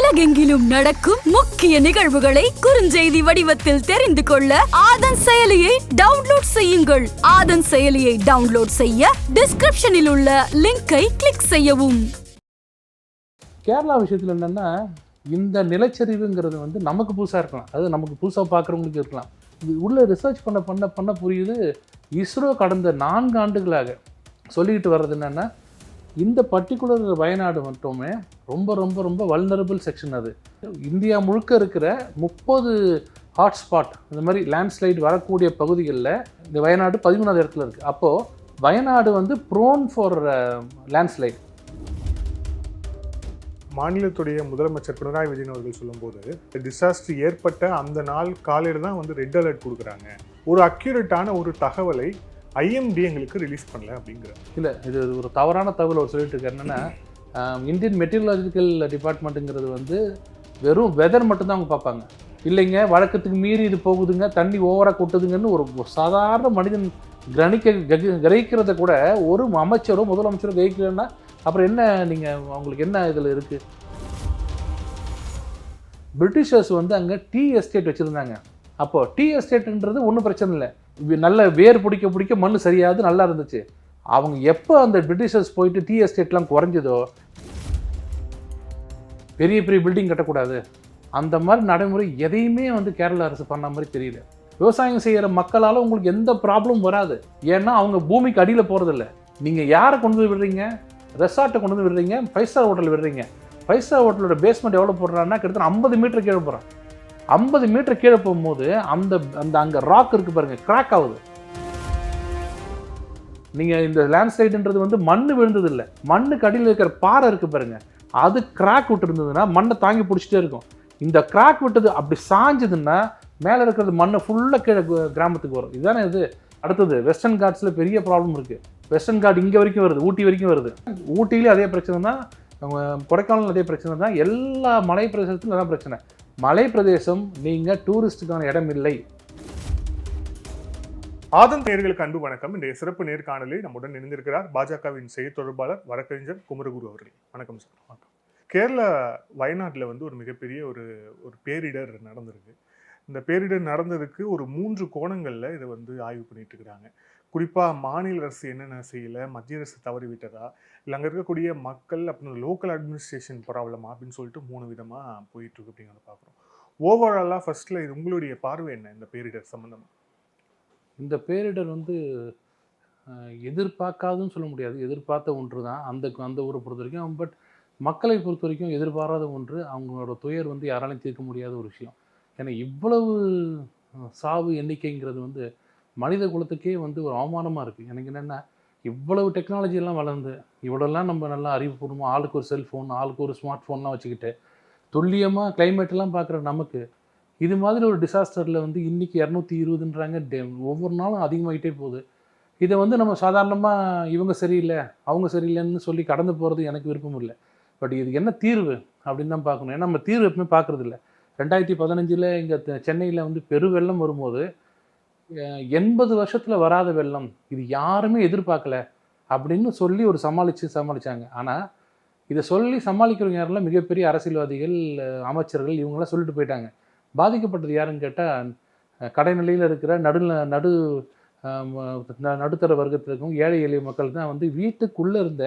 உலகெங்கிலும் நடக்கும் முக்கிய நிகழ்வுகளை குறுஞ்செய்தி வடிவத்தில் தெரிந்து கொள்ள ஆதன் செயலியை டவுன்லோட் செய்யுங்கள். ஆதன் செயலியை டவுன்லோட் செய்ய டிஸ்கிரிப்ஷனில் உள்ள லிங்கை கிளிக் செய்யவும். கேரளா விஷயத்தில் என்னென்னா, இந்த நிலச்சரிவுங்கிறது வந்து நமக்கு புதுசாக இருக்கலாம், அது நமக்கு புதுசாக பார்க்குறவங்களுக்கு இருக்கலாம். இது உள்ள ரிசர்ச் பண்ண புரியுது. இஸ்ரோ கடந்த 4 ஆண்டுகளாக சொல்லிக்கிட்டு வர்றது என்னென்னா, இந்த பர்டிகுலர் வயநாடு மட்டுமே ரொம்ப ரொம்ப ரொம்ப வல்னரபிள் செக்ஷன். அது இந்தியா முழுக்க இருக்கிற 30 ஹாட்ஸ்பாட் இந்த மாதிரி லேண்ட்ஸ்லைடு வரக்கூடிய பகுதிகளில் இந்த வயநாடு 13வது இடத்துல இருக்குது. அப்போது வயநாடு வந்து ப்ரோன் ஃபார் லேண்ட்ஸ்லைட். மாநிலத்துடைய முதலமைச்சர் பினராயி விஜயன் அவர்கள் சொல்லும்போது, டிசாஸ்டர் ஏற்பட்ட அந்த நாள் காலையில் தான் வந்து ரெட் அலர்ட் கொடுக்குறாங்க. ஒரு அக்யூரேட்டான ஒரு தகவலை ஐஎம்டி எங்களுக்கு ரிலீஸ் பண்ணல அப்படிங்கிற. இல்லை, இது ஒரு தவறான தகவல் அவர் சொல்லிட்டு இருக்காரு. என்னென்னா, இந்தியன் மெட்டீரியலாஜிக்கல் டிபார்ட்மெண்ட்டுங்கிறது வந்து வெறும் வெதர் மட்டும்தான் அவங்க பார்ப்பாங்க. இல்லைங்க, வழக்கத்துக்கு மீறி இது போகுதுங்க, தண்ணி ஓவராக கொட்டுதுங்கன்னு ஒரு சாதாரண மனிதன் கிரகிக்கிறத கூட ஒரு அமைச்சரோ முதலமைச்சரோ கிரகிக்கலன்னா அப்புறம் என்ன, நீங்கள் அவங்களுக்கு என்ன இதில் இருக்குது? பிரிட்டிஷர்ஸ் வந்து அங்கே டீ எஸ்டேட் வச்சுருந்தாங்க. அப்போது டீ எஸ்டேட்டுன்றது ஒன்றும் பிரச்சனை இல்லை, நல்ல வேர் பிடிக்க மண் சரியாது, நல்லா இருந்துச்சு. அவங்க எப்போ அந்த பிரிட்டிஷர்ஸ் போயிட்டு டீ எஸ்டேட்லாம் குறைஞ்சதோ, பெரிய பெரிய பில்டிங் கட்டக்கூடாது அந்த மாதிரி நடைமுறை எதையுமே வந்து கேரளா அரசு பண்ண மாதிரி தெரியல. விவசாயம் செய்கிற மக்களால் உங்களுக்கு எந்த ப்ராப்ளமும் வராது. ஏன்னா அவங்க பூமிக்கு அடியில் போகிறதில்ல. நீங்கள் யாரை கொண்டு போய் விடுறீங்க? ரெசார்ட்டை கொண்டு வந்து விடுறீங்க, 5 ஸ்டார் ஹோட்டல் விடுறீங்க. 5 ஸ்டார் ஹோட்டலோட பேஸ்மெண்ட் எவ்வளோ போடுறாங்கன்னா கிட்டத்தட்ட 50 மீட்டர் கீழே போகிறான். 50 மீட்டர் கீழே போகும்போது அந்த அங்கே ராக் இருக்குது பாருங்கள், கிராக் ஆகுது. நீங்கள் இந்த லேண்ட்ஸ்லைடுன்றது வந்து மண் விழுந்தது இல்லை, மண்ணுக்கு அடியில் இருக்கிற பாறை இருக்குது பாருங்கள், அது கிராக் விட்டு இருந்ததுன்னா மண்ணை தாங்கி பிடிச்சிட்டே இருக்கும். இந்த கிராக் விட்டது அப்படி சாஞ்சதுன்னா மேலே இருக்கிறது மண்ணை ஃபுல்லாக கீழே கிராமத்துக்கு வரும். இதுதானே இது. அடுத்தது வெஸ்டர்ன் காட்ஸில் பெரிய ப்ராப்ளம் இருக்குது. வெஸ்டர்ன் காட் இங்கே வரைக்கும் வருது, ஊட்டி வரைக்கும் வருது. ஊட்டியிலே அதே பிரச்சனை தான், கொடைக்கானல் அதே பிரச்சனை தான், எல்லா மலை பிரதேசத்துலையும் அதான் பிரச்சனை. மலை பிரதேசம் நீங்கள் டூரிஸ்டுக்கான இடம் இல்லை. ஆதன் நேயர்களுக்கு அன்பு வணக்கம். இன்றைய சிறப்பு நேர்காணலில் நம்முடன் இணைந்திருக்கிறார் பாஜகவின் செய்தி தொடர்பாளர் வழக்கறிஞர் குமரகுரு அவர்கள். வணக்கம் சார். வணக்கம். கேரளா வயநாட்டில் வந்து ஒரு மிகப்பெரிய ஒரு பேரிடர் நடந்திருக்கு. இந்த பேரிடர் நடந்ததுக்கு ஒரு 3 கோணங்களில் இதை வந்து ஆய்வு பண்ணிட்டு இருக்கிறாங்க. குறிப்பாக மாநில அரசு என்னென்ன செய்யலை, மத்திய அரசு தவறி விட்டதா, இல்லை அங்கே இருக்கக்கூடிய மக்கள் அப்படின்னு லோக்கல் அட்மினிஸ்ட்ரேஷன் ப்ராப்ளமா அப்படின்னு சொல்லிட்டு 3 விதமாக போயிட்டுருக்கு அப்படிங்கிறத பார்க்குறோம். ஓவராலாக ஃபர்ஸ்ட்டில் இது உங்களுடைய பார்வை என்ன இந்த பேரிடர் சம்மந்தமாக? இந்த பேரிடர் வந்து எதிர்பார்க்காதுன்னு சொல்ல முடியாது, எதிர்பார்த்த ஒன்று தான் அந்த ஊரை பொறுத்த வரைக்கும். பட் மக்களை பொறுத்த வரைக்கும் எதிர்பாராத ஒன்று. அவங்களோட துயர் வந்து யாராலையும் தீர்க்க முடியாத ஒரு விஷயம். ஏன்னா இவ்வளவு சாவு எண்ணிக்கைங்கிறது வந்து மனித குலத்துக்கே வந்து ஒரு அவமானமாக இருக்குது. எனக்கு என்னென்னா, இவ்வளவு டெக்னாலஜியெல்லாம் வளர்ந்து இவ்வளோலாம் நம்ம நல்லா அறிவுபூர்வமாக ஆளுக்கு ஒரு செல்ஃபோன், ஆளுக்கு ஒரு ஸ்மார்ட் ஃபோன்லாம் வச்சுக்கிட்டு துல்லியமாக கிளைமேட்டெல்லாம் பார்க்குற நமக்கு இது மாதிரி ஒரு டிசாஸ்டரில் வந்து இன்றைக்கி 220ன்றாங்க. ஒவ்வொரு நாளும் அதிகமாகிட்டே போகுது. இதை வந்து நம்ம சாதாரணமாக இவங்க சரியில்லை அவங்க சரியில்லைன்னு சொல்லி கடந்து போகிறது எனக்கு விருப்பம் இல்லை. பட் இது என்ன தீர்வு அப்படின்னு தான் பார்க்கணும். ஏன்னா நம்ம தீர்வு எப்பவுமே பார்க்குறதில்ல. 2015 இங்கே சென்னையில் வந்து பெருவெள்ளம் வரும்போது 80 வருஷத்தில் வராத வெள்ளம், இது யாருமே எதிர்பார்க்கல அப்படின்னு சொல்லி ஒரு சமாளித்தாங்க. ஆனால் இதை சொல்லி சமாளிக்கிறவங்க யாரெல்லாம் மிகப்பெரிய அரசியல்வாதிகள், அமைச்சர்கள், இவங்களாம் சொல்லிட்டு போயிட்டாங்க. பாதிக்கப்பட்டது யாருன்னு கேட்டால் கடைநிலையில் இருக்கிற நடுத்தர வர்க்கத்திற்கும் ஏழை எளிய மக்கள் தான். வந்து வீட்டுக்குள்ளே இருந்த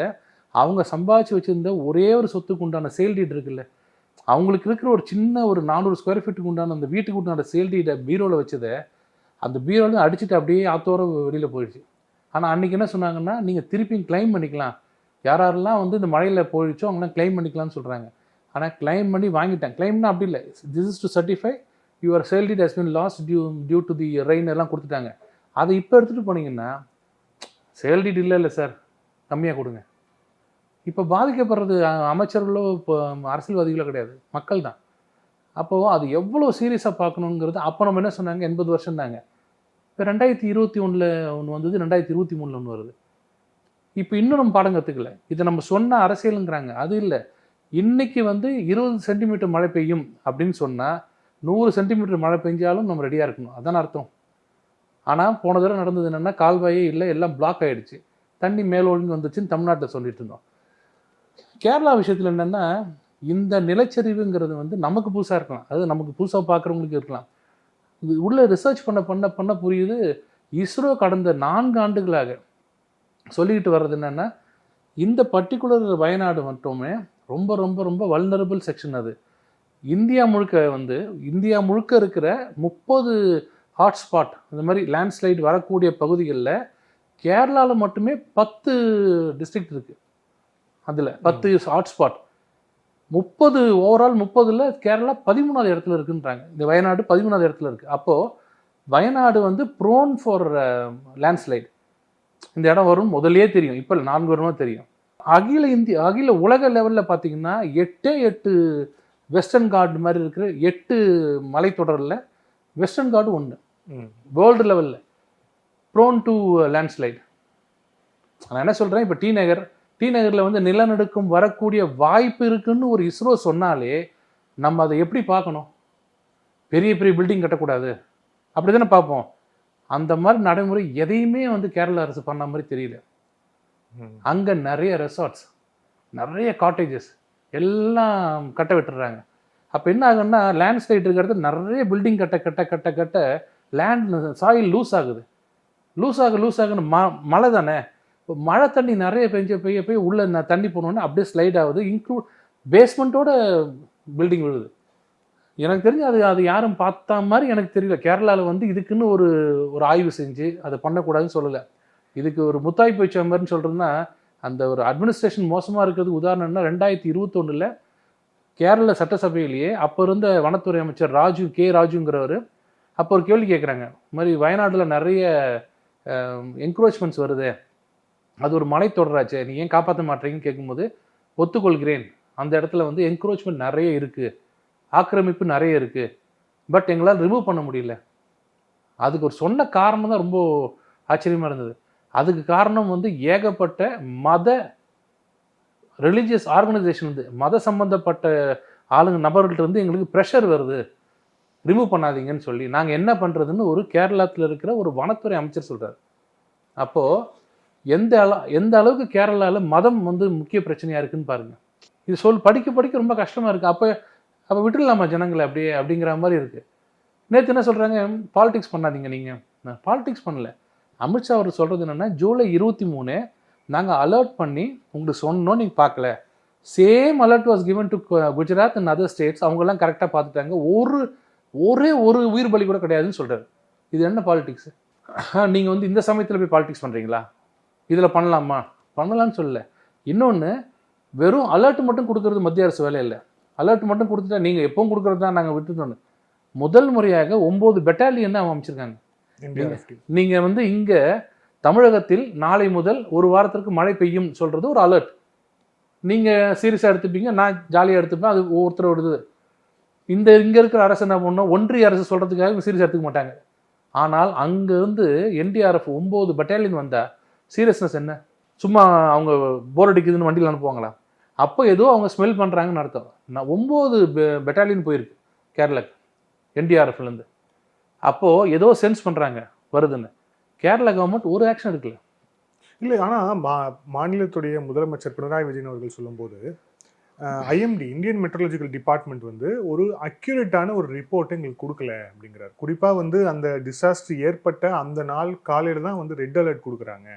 அவங்க சம்பாதிச்சு வச்சுருந்த ஒரே ஒரு சொத்துக்கு உண்டான சேல் டீட் இருக்குல்ல, அவங்களுக்கு இருக்கிற ஒரு சின்ன ஒரு 400 ஸ்கொயர் ஃபீட்டுக்கு உண்டான அந்த வீட்டுக்கு உண்டான சேல் டீட்டை பீரோவில் வச்சதை அந்த பீரோவில் அடிச்சுட்டு அப்படியே ஆத்தோர வெளியில் போயிடுச்சு. ஆனால் அன்றைக்கி என்ன சொன்னாங்கன்னா, நீங்கள் திருப்பி கிளைம் பண்ணிக்கலாம், யாரெல்லாம் வந்து இந்த மழையில் போயிடுச்சோ அவங்களாம் கிளைம் பண்ணிக்கலாம்னு சொல்கிறாங்க. ஆனால் கிளைம் பண்ணி வாங்கிட்டேன். கிளைம்னா அப்படி இல்லை, this is to certify your sale deed has been lost due to the rain எல்லாம் கொடுத்துட்டாங்க. அதை இப்போ எடுத்துகிட்டு போனீங்கன்னா சேல் டீட் இல்லை சார், கம்மியாக கொடுங்க. இப்போ பாதிக்கப்படுறது அமைச்சர்களோ இப்போ அரசியல்வாதிகளோ கிடையாது, மக்கள் தான். அப்போது அது எவ்வளோ சீரியஸாக பார்க்கணுங்கிறது. அப்போ நம்ம என்ன சொன்னாங்க, 80 வருஷம் தாங்க. இப்போ 2021 ஒன்று வந்தது, 2023 ஒன்று வருது. இப்போ இன்னும் நம்ம பாடம் கற்றுக்கல. இதை நம்ம சொன்ன அரசியலுங்கிறாங்க, அது இல்லை. இன்றைக்கி வந்து 20 சென்டிமீட்டர் மழை பெய்யும் அப்படின்னு சொன்னால் 100 சென்டிமீட்டர் மழை பெஞ்சாலும் நம்ம ரெடியாக இருக்கணும், அதான் அர்த்தம். ஆனால் போன தடவை நடந்தது என்னென்னா, கால்வாயே இல்லை, எல்லாம் பிளாக் ஆகிடுச்சு, தண்ணி மேலோங்கி வந்துச்சுன்னு தமிழ்நாட்டில் சொல்லிட்டு இருந்தோம். கேரளா விஷயத்தில் என்னென்னா, இந்த நிலச்சரிவுங்கிறது வந்து நமக்கு புதுசாக இருக்கலாம், அது நமக்கு புதுசாக பார்க்குறவங்களுக்கு இருக்கலாம். இது உள்ள ரிசர்ச் பண்ண புரியுது. இஸ்ரோ கடந்த 4 ஆண்டுகளாக சொல்லிக்கிட்டு வர்றது என்னென்னா, இந்த பர்டிகுலர் வயநாடு மட்டுமே ரொம்ப ரொம்ப ரொம்ப வல்னரபிள் செக்ஷன். அது இந்தியா முழுக்க இருக்கிற 30 ஹாட்ஸ்பாட் இந்த மாதிரி லேண்ட்ஸ்லைட் வரக்கூடிய பகுதிகளில் கேரளாவில் மட்டுமே 10 டிஸ்ட்ரிக்ட் இருக்குது. அதில் 10 ஹாட்ஸ்பாட், 30 ஓவரால் 30ல் கேரளா 13வது இடத்துல இருக்குன்றாங்க. இந்த வயநாடு 13வது இடத்துல இருக்குது. அப்போது வயநாடு வந்து ப்ரோன் ஃபார் லேண்ட்ஸ்லைட். இந்த இடம் வரும் முதலே தெரியும், இப்போ 4 வருமா தெரியும். அகில உலக லெவலில் பார்த்தீங்கன்னா 8 வெஸ்டர்ன் கார்டு மாதிரி இருக்கிற 8 மலைத்தொடரில் வெஸ்டர்ன் கார்டு 1 வேர்ல்டு லெவலில் ப்ரோன் டு லேண்ட்ஸ்லைட். நான் என்ன சொல்கிறேன், இப்போ டி நகரில் வந்து நிலநடுக்கம் வரக்கூடிய வாய்ப்பு இருக்குன்னு ஒரு இஸ்ரோ சொன்னாலே நம்ம அதை எப்படி பார்க்கணும்? பெரிய பெரிய பில்டிங் கட்டக்கூடாது அப்படி தானே பார்ப்போம். அந்த மாதிரி நடைமுறை எதையுமே வந்து கேரளா அரசு பண்ண மாதிரி தெரியல. அங்கே நிறைய ரெசார்ட்ஸ், நிறைய காட்டேஜஸ் எல்லாம் கட்ட விட்டுறாங்க. அப்போ என்ன ஆகுன்னா, லேண்ட்ஸ்லைட் இருக்கிறது நிறைய பில்டிங் கட்ட லேண்ட் சாயில் லூஸ் ஆகுன்னு மழை தானே. இப்போ மழை தண்ணி நிறைய பெய்ய உள்ள தண்ணி போனோன்னே அப்படியே ஸ்லைட் ஆகுது, பேஸ்மெண்ட்டோட பில்டிங் விழுது. எனக்கு தெரிஞ்சு அது யாரும் பார்த்தா மாதிரி எனக்கு தெரியல. கேரளாவில் வந்து இதுக்குன்னு ஒரு ஆய்வு செஞ்சு அதை பண்ணக்கூடாதுன்னு சொல்லலை. இதுக்கு ஒரு முத்தாய்ப்பு வச்ச மாதிரின்னு சொல்கிறதுனா, அந்த ஒரு அட்மினிஸ்ட்ரேஷன் மோசமாக இருக்கிறதுக்கு உதாரணம்னா 2021 கேரள சட்டசபையிலேயே அப்போ இருந்த வனத்துறை அமைச்சர் ராஜுங்கிறவர் அப்போ ஒரு கேள்வி கேட்குறாங்க. இது மாதிரி வயநாட்டில் நிறைய என்க்ரோச்மெண்ட்ஸ் வருது, அது ஒரு மலை தொடராச்சே, நீ ஏன் காப்பாற்ற மாட்டேங்கன்னு கேட்கும்போது, ஒத்துக்கொள்கிறேன், அந்த இடத்துல வந்து என்க்ரோச்மெண்ட் நிறைய இருக்குது, ஆக்கிரமிப்பு நிறைய இருக்குது, பட் எங்களால் ரிமூவ் பண்ண முடியல. அதுக்கு ஒரு சொன்ன காரணம் தான் ரொம்ப ஆச்சரியமாக இருந்தது. அதுக்கு காரணம் வந்து ஏகப்பட்ட ரிலீஜியஸ் ஆர்கனைசேஷன் வந்து மத சம்பந்தப்பட்ட நபர்கள்ட்ட வந்து எங்களுக்கு ப்ரெஷர் வருது, ரிமூவ் பண்ணாதீங்கன்னு சொல்லி. நாங்கள் என்ன பண்ணுறதுன்னு ஒரு கேரளாத்தில் இருக்கிற ஒரு வனத்துறை அமைச்சர் சொல்கிறார். அப்போது எந்த அளவுக்கு கேரளாவில் மதம் வந்து முக்கிய பிரச்சனையாக இருக்குன்னு பாருங்கள். இது படிக்க ரொம்ப கஷ்டமாக இருக்குது. அப்போ விட்டுடலாமா ஜனங்களை அப்படிங்கிற மாதிரி இருக்குது. நேற்று என்ன சொல்கிறாங்க, பாலிடிக்ஸ் பண்ணாதீங்க. நீங்கள் பாலிடிக்ஸ் பண்ணல. அமித்ஷா அவர் சொல்கிறது என்னென்னா, ஜூலை 23 நாங்கள் அலர்ட் பண்ணி உங்களுக்கு சொன்னோம், நீங்கள் பார்க்கல. Same alert was given to Gujarat and other states. அவங்கெல்லாம் கரெக்டாக பார்த்துட்டாங்க. ஒரே ஒரு உயிர் பலி கூட கிடையாதுன்னு சொல்கிறார். இது என்ன பாலிடிக்ஸ்? நீங்கள் வந்து இந்த சமயத்தில் போய் பாலிடிக்ஸ் பண்ணுறீங்களா? இதில் பண்ணலான்னு சொல்லலை. இன்னொன்று, வெறும் அலர்ட் மட்டும் கொடுக்கறது மத்திய அரசு வேலை இல்லை. அலர்ட் மட்டும் கொடுத்துட்டா நீங்கள் எப்பவும் கொடுக்குறது தான் நாங்கள் விட்டுட்டோன்னு. முதல் முறையாக 9 பெட்டாலியன் தான் அமைச்சிருக்காங்க. நீங்கள் வந்து இங்கே தமிழகத்தில் நாளை முதல் ஒரு வாரத்திற்கு மழை பெய்யும் சொல்கிறது ஒரு அலர்ட். நீங்கள் சீரியஸாக எடுத்துப்பீங்க, நான் ஜாலியாக எடுத்துப்பேன், அது ஒவ்வொருத்தர் விடுது. இங்கே இருக்கிற அரசு என்ன பண்ணோம், ஒன்றிய அரசு சொல்கிறதுக்காக சீரியஸாக எடுத்துக்க மாட்டாங்க. ஆனால் அங்கேருந்து NDRF 9 பெட்டாலியன் வந்தால் சீரியஸ்னஸ் என்ன? சும்மா அவங்க போர் அடிக்குதுன்னு வண்டியில் அனுப்புவாங்களா? அப்போ ஏதோ அவங்க ஸ்மெல் பண்ணுறாங்கன்னு அர்த்தம். 9 பெட்டாலியன் போயிருக்கு கேரளாக்கு NDRFலேருந்து. அப்போது ஏதோ சென்ஸ் பண்ணுறாங்க வருதுன்னு. கேரளா கவர்மெண்ட் ஒரு ஆக்ஷன் எடுக்கல. இல்லை, ஆனால் மாநிலத்துடைய முதலமைச்சர் பினராயி விஜயன் அவர்கள் சொல்லும்போது IMD இந்தியன் மெட்ரலஜிக்கல் டிபார்ட்மெண்ட் வந்து ஒரு அக்யூரேட்டான ஒரு ரிப்போர்ட்டை எங்களுக்கு கொடுக்கல அப்படிங்கிறார். குறிப்பாக வந்து அந்த டிசாஸ்டர் ஏற்பட்ட அந்த நாள் காலையில் தான் வந்து ரெட் அலர்ட் கொடுக்குறாங்க.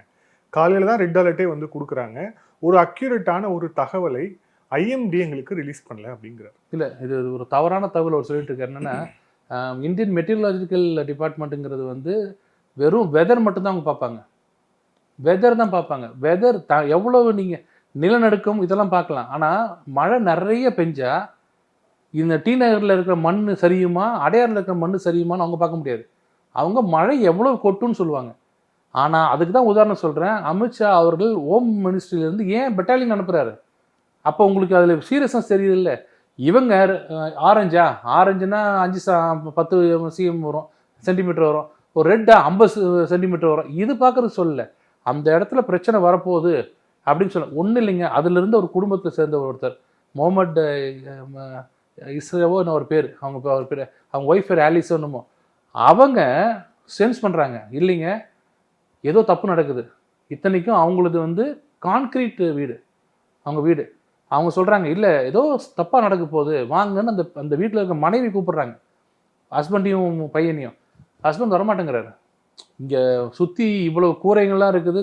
காலையில் தான் ரெட் அலர்ட்டே வந்து கொடுக்குறாங்க. ஒரு அக்யூரேட்டான ஒரு தகவலை IMD எங்களுக்கு ரிலீஸ் பண்ணல அப்படிங்கிறார். இல்லை, இது ஒரு தவறான தகவல் அவர் சொல்லிட்டு இருக்காரு. என்னன்னா, இந்தியன் மெட்டீரியலாஜிக்கல் டிபார்ட்மெண்ட்டுங்கிறது வந்து வெறும் வெதர் மட்டும்தான் அவங்க பார்ப்பாங்க. வெதர் தான் பார்ப்பாங்க. வெதர் எவ்வளவு நீங்கள் நிலநடுக்கம் இதெல்லாம் பார்க்கலாம். ஆனால் மழை நிறைய பெஞ்சா இந்த டி நகரில் இருக்கிற மண் சரியுமா, அடையாறில் இருக்கிற மண் சரியுமான்னு அவங்க பார்க்க முடியாது. அவங்க மழை எவ்வளோ கொட்டுன்னு சொல்லுவாங்க. ஆனால் அதுக்கு தான் உதாரணம் சொல்கிறேன். அமித்ஷா அவர்கள் ஹோம் மினிஸ்ட்ரியிலேருந்து ஏன் பெட்டாலியன் அனுப்புகிறாரு? அப்போ உங்களுக்கு அதில் சீரியஸ்னஸ் தெரியுதில்ல. இவங்க ஆரஞ்சுனா 5-10 cm வரும், சென்டிமீட்டர் வரும். ஒரு ரெட்டா 50 சென்டிமீட்டர் வரும். இது பார்க்குறது சொல்லலை. அந்த இடத்துல பிரச்சனை வரப்போகுது அப்படின்னு சொல்ல ஒன்றும் இல்லைங்க. அதுலேருந்து ஒரு குடும்பத்தை சேர்ந்த ஒருத்தர் முகமது இஸ்ரேவோன்னு ஒரு பேர், அவங்க ஒய்ஃப் பேர் ஆலிஸோ என்னமோ, அவங்க சென்ஸ் பண்ணுறாங்க, இல்லைங்க ஏதோ தப்பு நடக்குது. இத்தனைக்கும் அவங்களது வந்து கான்கிரீட் வீடு, அவங்க வீடு. அவங்க சொல்கிறாங்க இல்லை ஏதோ தப்பாக நடக்க போகுது வாங்கன்னு அந்த வீட்டில் இருக்க மனைவி கூப்பிடுறாங்க, ஹஸ்பண்டையும் பையனையும். ஹஸ்பண்ட் வரமாட்டேங்கிறாரு. இங்கே சுற்றி இவ்வளோ கூரைகள்லாம் இருக்குது,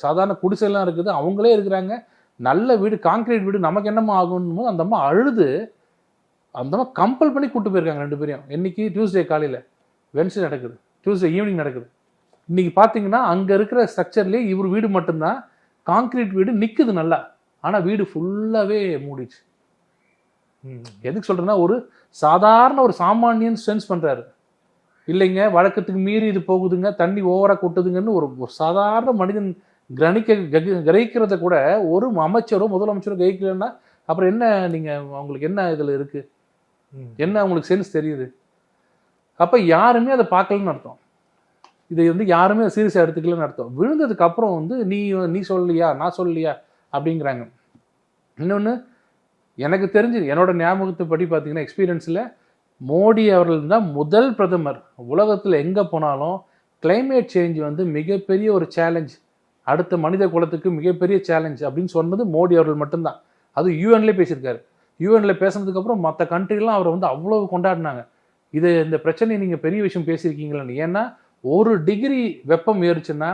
சாதாரண குடிசைலாம் இருக்குது, அவங்களே இருக்கிறாங்க, நல்ல வீடு, கான்கிரீட் வீடு, நமக்கு என்னம்மா ஆகும்னு போது அந்த அம்மா அழுது அந்த அம்மா கம்பல் பண்ணி கூப்பிட்டு போயிருக்காங்க 2 பேரையும். இன்னைக்கு டியூஸ்டே காலையில், வென்ஸ்டே நடக்குது, டியூஸ்டே ஈவினிங் நடக்குது. இன்னைக்கு பார்த்தீங்கன்னா அங்கே இருக்கிற ஸ்ட்ரக்சர்லேயே இவர் வீடு மட்டும்தான் கான்கிரீட் வீடு நிற்குது நல்லா, ஆனால் வீடு ஃபுல்லாகவே மூடிச்சு. எதுக்கு சொல்கிறேன்னா, ஒரு சாதாரண ஒரு சாமானியன் சென்ஸ் பண்ணுறாரு, இல்லைங்க வழக்கத்துக்கு மீறி இது போகுதுங்க, தண்ணி ஓவராக கொட்டுதுங்கன்னு ஒரு சாதாரண மனிதன் கிரகிக்கிறத கூட ஒரு அமைச்சரோ முதலமைச்சரோ கிரகிக்கலன்னா அப்புறம் என்ன, நீங்கள் அவங்களுக்கு என்ன இதில் இருக்குது, என்ன அவங்களுக்கு சென்ஸ் தெரியுது? அப்போ யாருமே அதை பார்க்கலன்னு அர்த்தம், இதை வந்து யாருமே சீரியஸாக எடுத்துக்கலன்னு அர்த்தம். விழுந்ததுக்கு அப்புறம் வந்து நீ சொல்லலையா நான் சொல்லலையா அப்படிங்கிறாங்க. இன்னொன்று எனக்கு தெரிஞ்சு என்னோட ஞாபகத்தை படி பார்த்தீங்கன்னா, எக்ஸ்பீரியன்ஸில் மோடி அவர்கள் தான் முதல் பிரதமர் உலகத்தில் எங்கே போனாலும் கிளைமேட் சேஞ்ச் வந்து மிகப்பெரிய ஒரு சேலஞ்ச், அடுத்த மனித குலத்துக்கு மிகப்பெரிய சேலஞ்ச் அப்படின்னு சொன்னது மோடி அவர்கள் மட்டும்தான். அது யூஎன்லேயே பேசியிருக்காரு. யூஎனில் பேசுனதுக்கப்புறம் மற்ற கண்ட்ரிலாம் அவரை வந்து அவ்வளோ கொண்டாடினாங்க. இந்த பிரச்சனையை நீங்கள் பெரிய விஷயம் பேசியிருக்கீங்களான்னு. ஏன்னா 1 டிகிரி வெப்பம் ஏறுச்சுன்னா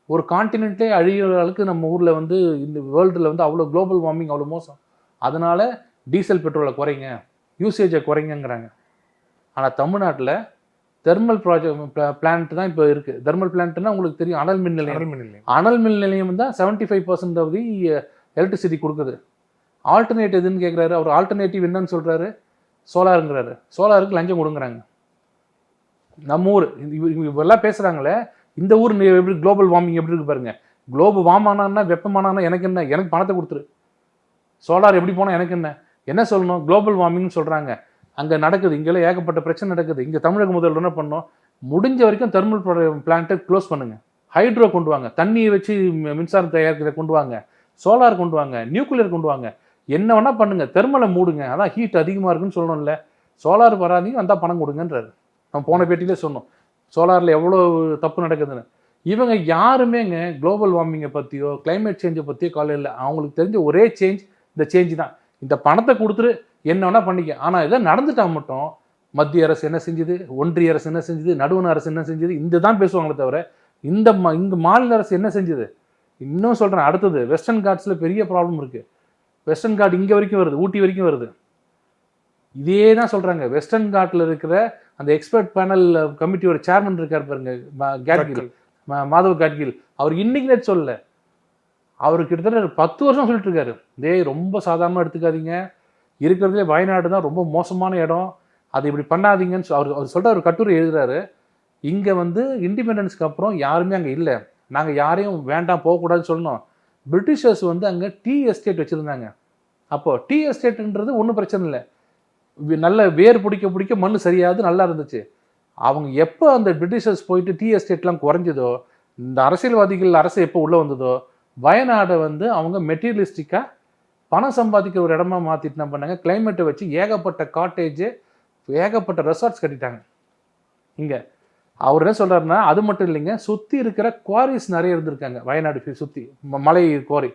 ஒரு கான்டினென்ட்டே அழிகிற அளவுக்கு நம்ம ஊரில் வந்து இந்த வேர்ல்டில் வந்து அவ்வளோ குளோபல் வார்மிங் அவ்வளோ மோசம். அதனால் டீசல் பெட்ரோலை குறைங்க, யூசேஜை குறைங்கிறாங்க. ஆனால் தமிழ்நாட்டில் தெர்மல் பிளான்ட் தான் இப்போ இருக்குது. தெர்மல் பிளான்ட்னா உங்களுக்கு தெரியும், அனல் மின் நிலையம். அனல் மின் நிலையம் தான் 75% ஆஃப் தி எலக்ட்ரிசிட்டி கொடுக்குது. ஆல்டர்னேட் எதுன்னு கேட்குறாரு அவர். ஆல்டர்னேட்டிவ் என்னன்னு சொல்கிறாரு, சோலாருங்கிறாரு. சோலாருக்கு லஞ்சம் கொடுங்குறாங்க. நம்ம ஊர் இவெல்லாம் பேசுகிறாங்களே, இந்த ஊர் எப்படி குளோபல் வார்மிங் எப்படி இருக்கு பாருங்க. குளோபல் வார்ம் ஆனான்னா வெப்பமானா எனக்கு என்ன, எனக்கு பணத்தை கொடுத்துரு. சோலார் எப்படி போனால் எனக்கு என்ன சொல்லணும், குளோபல் வார்மிங்னு சொல்கிறாங்க. அங்கே நடக்குது, இங்கெல்லாம் ஏகப்பட்ட பிரச்சனை நடக்குது. இங்கே தமிழக முதல்வர் என்ன பண்ணோம், முடிஞ்ச வரைக்கும் தெர்மல் பிளான்ட்டை க்ளோஸ் பண்ணுங்க, ஹைட்ரோ கொண்டு வாங்க, தண்ணியை வச்சு மின்சாரம் தயாரிக்கிறத கொண்டு வாங்க, சோலார் கொண்டு வாங்க, நியூக்ளியர் கொண்டு வாங்க, என்ன வேணால் பண்ணுங்க, தெர்மலை மூடுங்க, அதான் ஹீட் அதிகமாக இருக்குன்னு சொல்லணும்ல. சோலார் வராதிங்க, வந்தால் பணம் கொடுங்கன்றாரு. நம்ம போன பேட்டியிலே சொன்னோம் சோலாரில் எவ்வளோ தப்பு நடக்குதுன்னு. இவங்க யாருமேங்க குளோபல் வார்மிங்கை பற்றியோ கிளைமேட் சேஞ்சை பற்றியோ காலையில் இல்லை. அவங்களுக்கு தெரிஞ்ச ஒரே சேஞ்ச் இந்த சேஞ்சு தான். இந்த பணத்தை கொடுத்துட்டு என்ன வேணால் பண்ணிக்க. ஆனால் இதை நடந்துட்டா மட்டும் மத்திய அரசு என்ன செஞ்சுது, ஒன்றிய அரசு என்ன செஞ்சுது, நடுவண் அரசு என்ன செஞ்சுது, இந்த தான் பேசுவாங்களே தவிர இங்கே மாநில அரசு என்ன செஞ்சுது. இன்னும் சொல்கிறேன், அடுத்தது வெஸ்டர்ன் காட்ஸில் பெரிய ப்ராப்ளம் இருக்குது. வெஸ்டர்ன் காட் இங்கே வரைக்கும் வருது, ஊட்டி வரைக்கும் வருது. இதே தான் சொல்கிறாங்க. வெஸ்டர்ன் காட்டில் இருக்கிற அந்த எக்ஸ்பர்ட் பேனல் கமிட்டியோட சேர்மன் இருக்கார் பாருங்க, காட்கில், மாதவ் காட்கில். அவர் இன்னைக்கு நேற்று சொல்லலை, அவர் கிட்டத்தட்ட 10 வருஷம் சொல்லிட்டு இருக்காரு, ரொம்ப சாதாரணமாக எடுத்துக்காதீங்க, இருக்கிறதுலே வயநாடு தான் ரொம்ப மோசமான இடம், அதை இப்படி பண்ணாதீங்கன்னு அவர் சொல்கிற ஒரு கட்டுரை எழுதுறாரு. இங்கே வந்து இண்டிபெண்டன்ஸ்க்கு அப்புறம் யாருமே அங்கே இல்லை, நாங்கள் யாரையும் வேண்டாம் போகக்கூடாதுன்னு சொல்லணும். பிரிட்டிஷர்ஸ் வந்து அங்கே டீ எஸ்டேட் வச்சுருந்தாங்க. அப்போ டீ எஸ்டேட்டுன்றது ஒன்றும் பிரச்சனை இல்லை, நல்ல வேர் பிடிக்க மண் சரியாது, நல்லா இருந்துச்சு. அவங்க எப்போ அந்த பிரிட்டிஷர்ஸ் போயிட்டு டீ எஸ்டேட்லாம் குறைஞ்சதோ, இந்த அரசியல்வாதிகள் அரசு எப்போ உள்ளே வந்ததோ, வயநாடை வந்து அவங்க மெட்டீரியலிஸ்டிக்காக பணம் சம்பாதிக்கிற ஒரு இடமா மாற்றிட்டு என்ன பண்ணாங்க, கிளைமேட்டை வச்சு ஏகப்பட்ட காட்டேஜு, ஏகப்பட்ட ரெசார்ட்ஸ் கட்டிட்டாங்க. இங்கே அவர் என்ன சொல்கிறாருன்னா, அது மட்டும் இல்லைங்க, சுற்றி இருக்கிற குவாரிஸ் நிறைய இருந்திருக்காங்க வயநாடு சுற்றி, மலை குவாரி.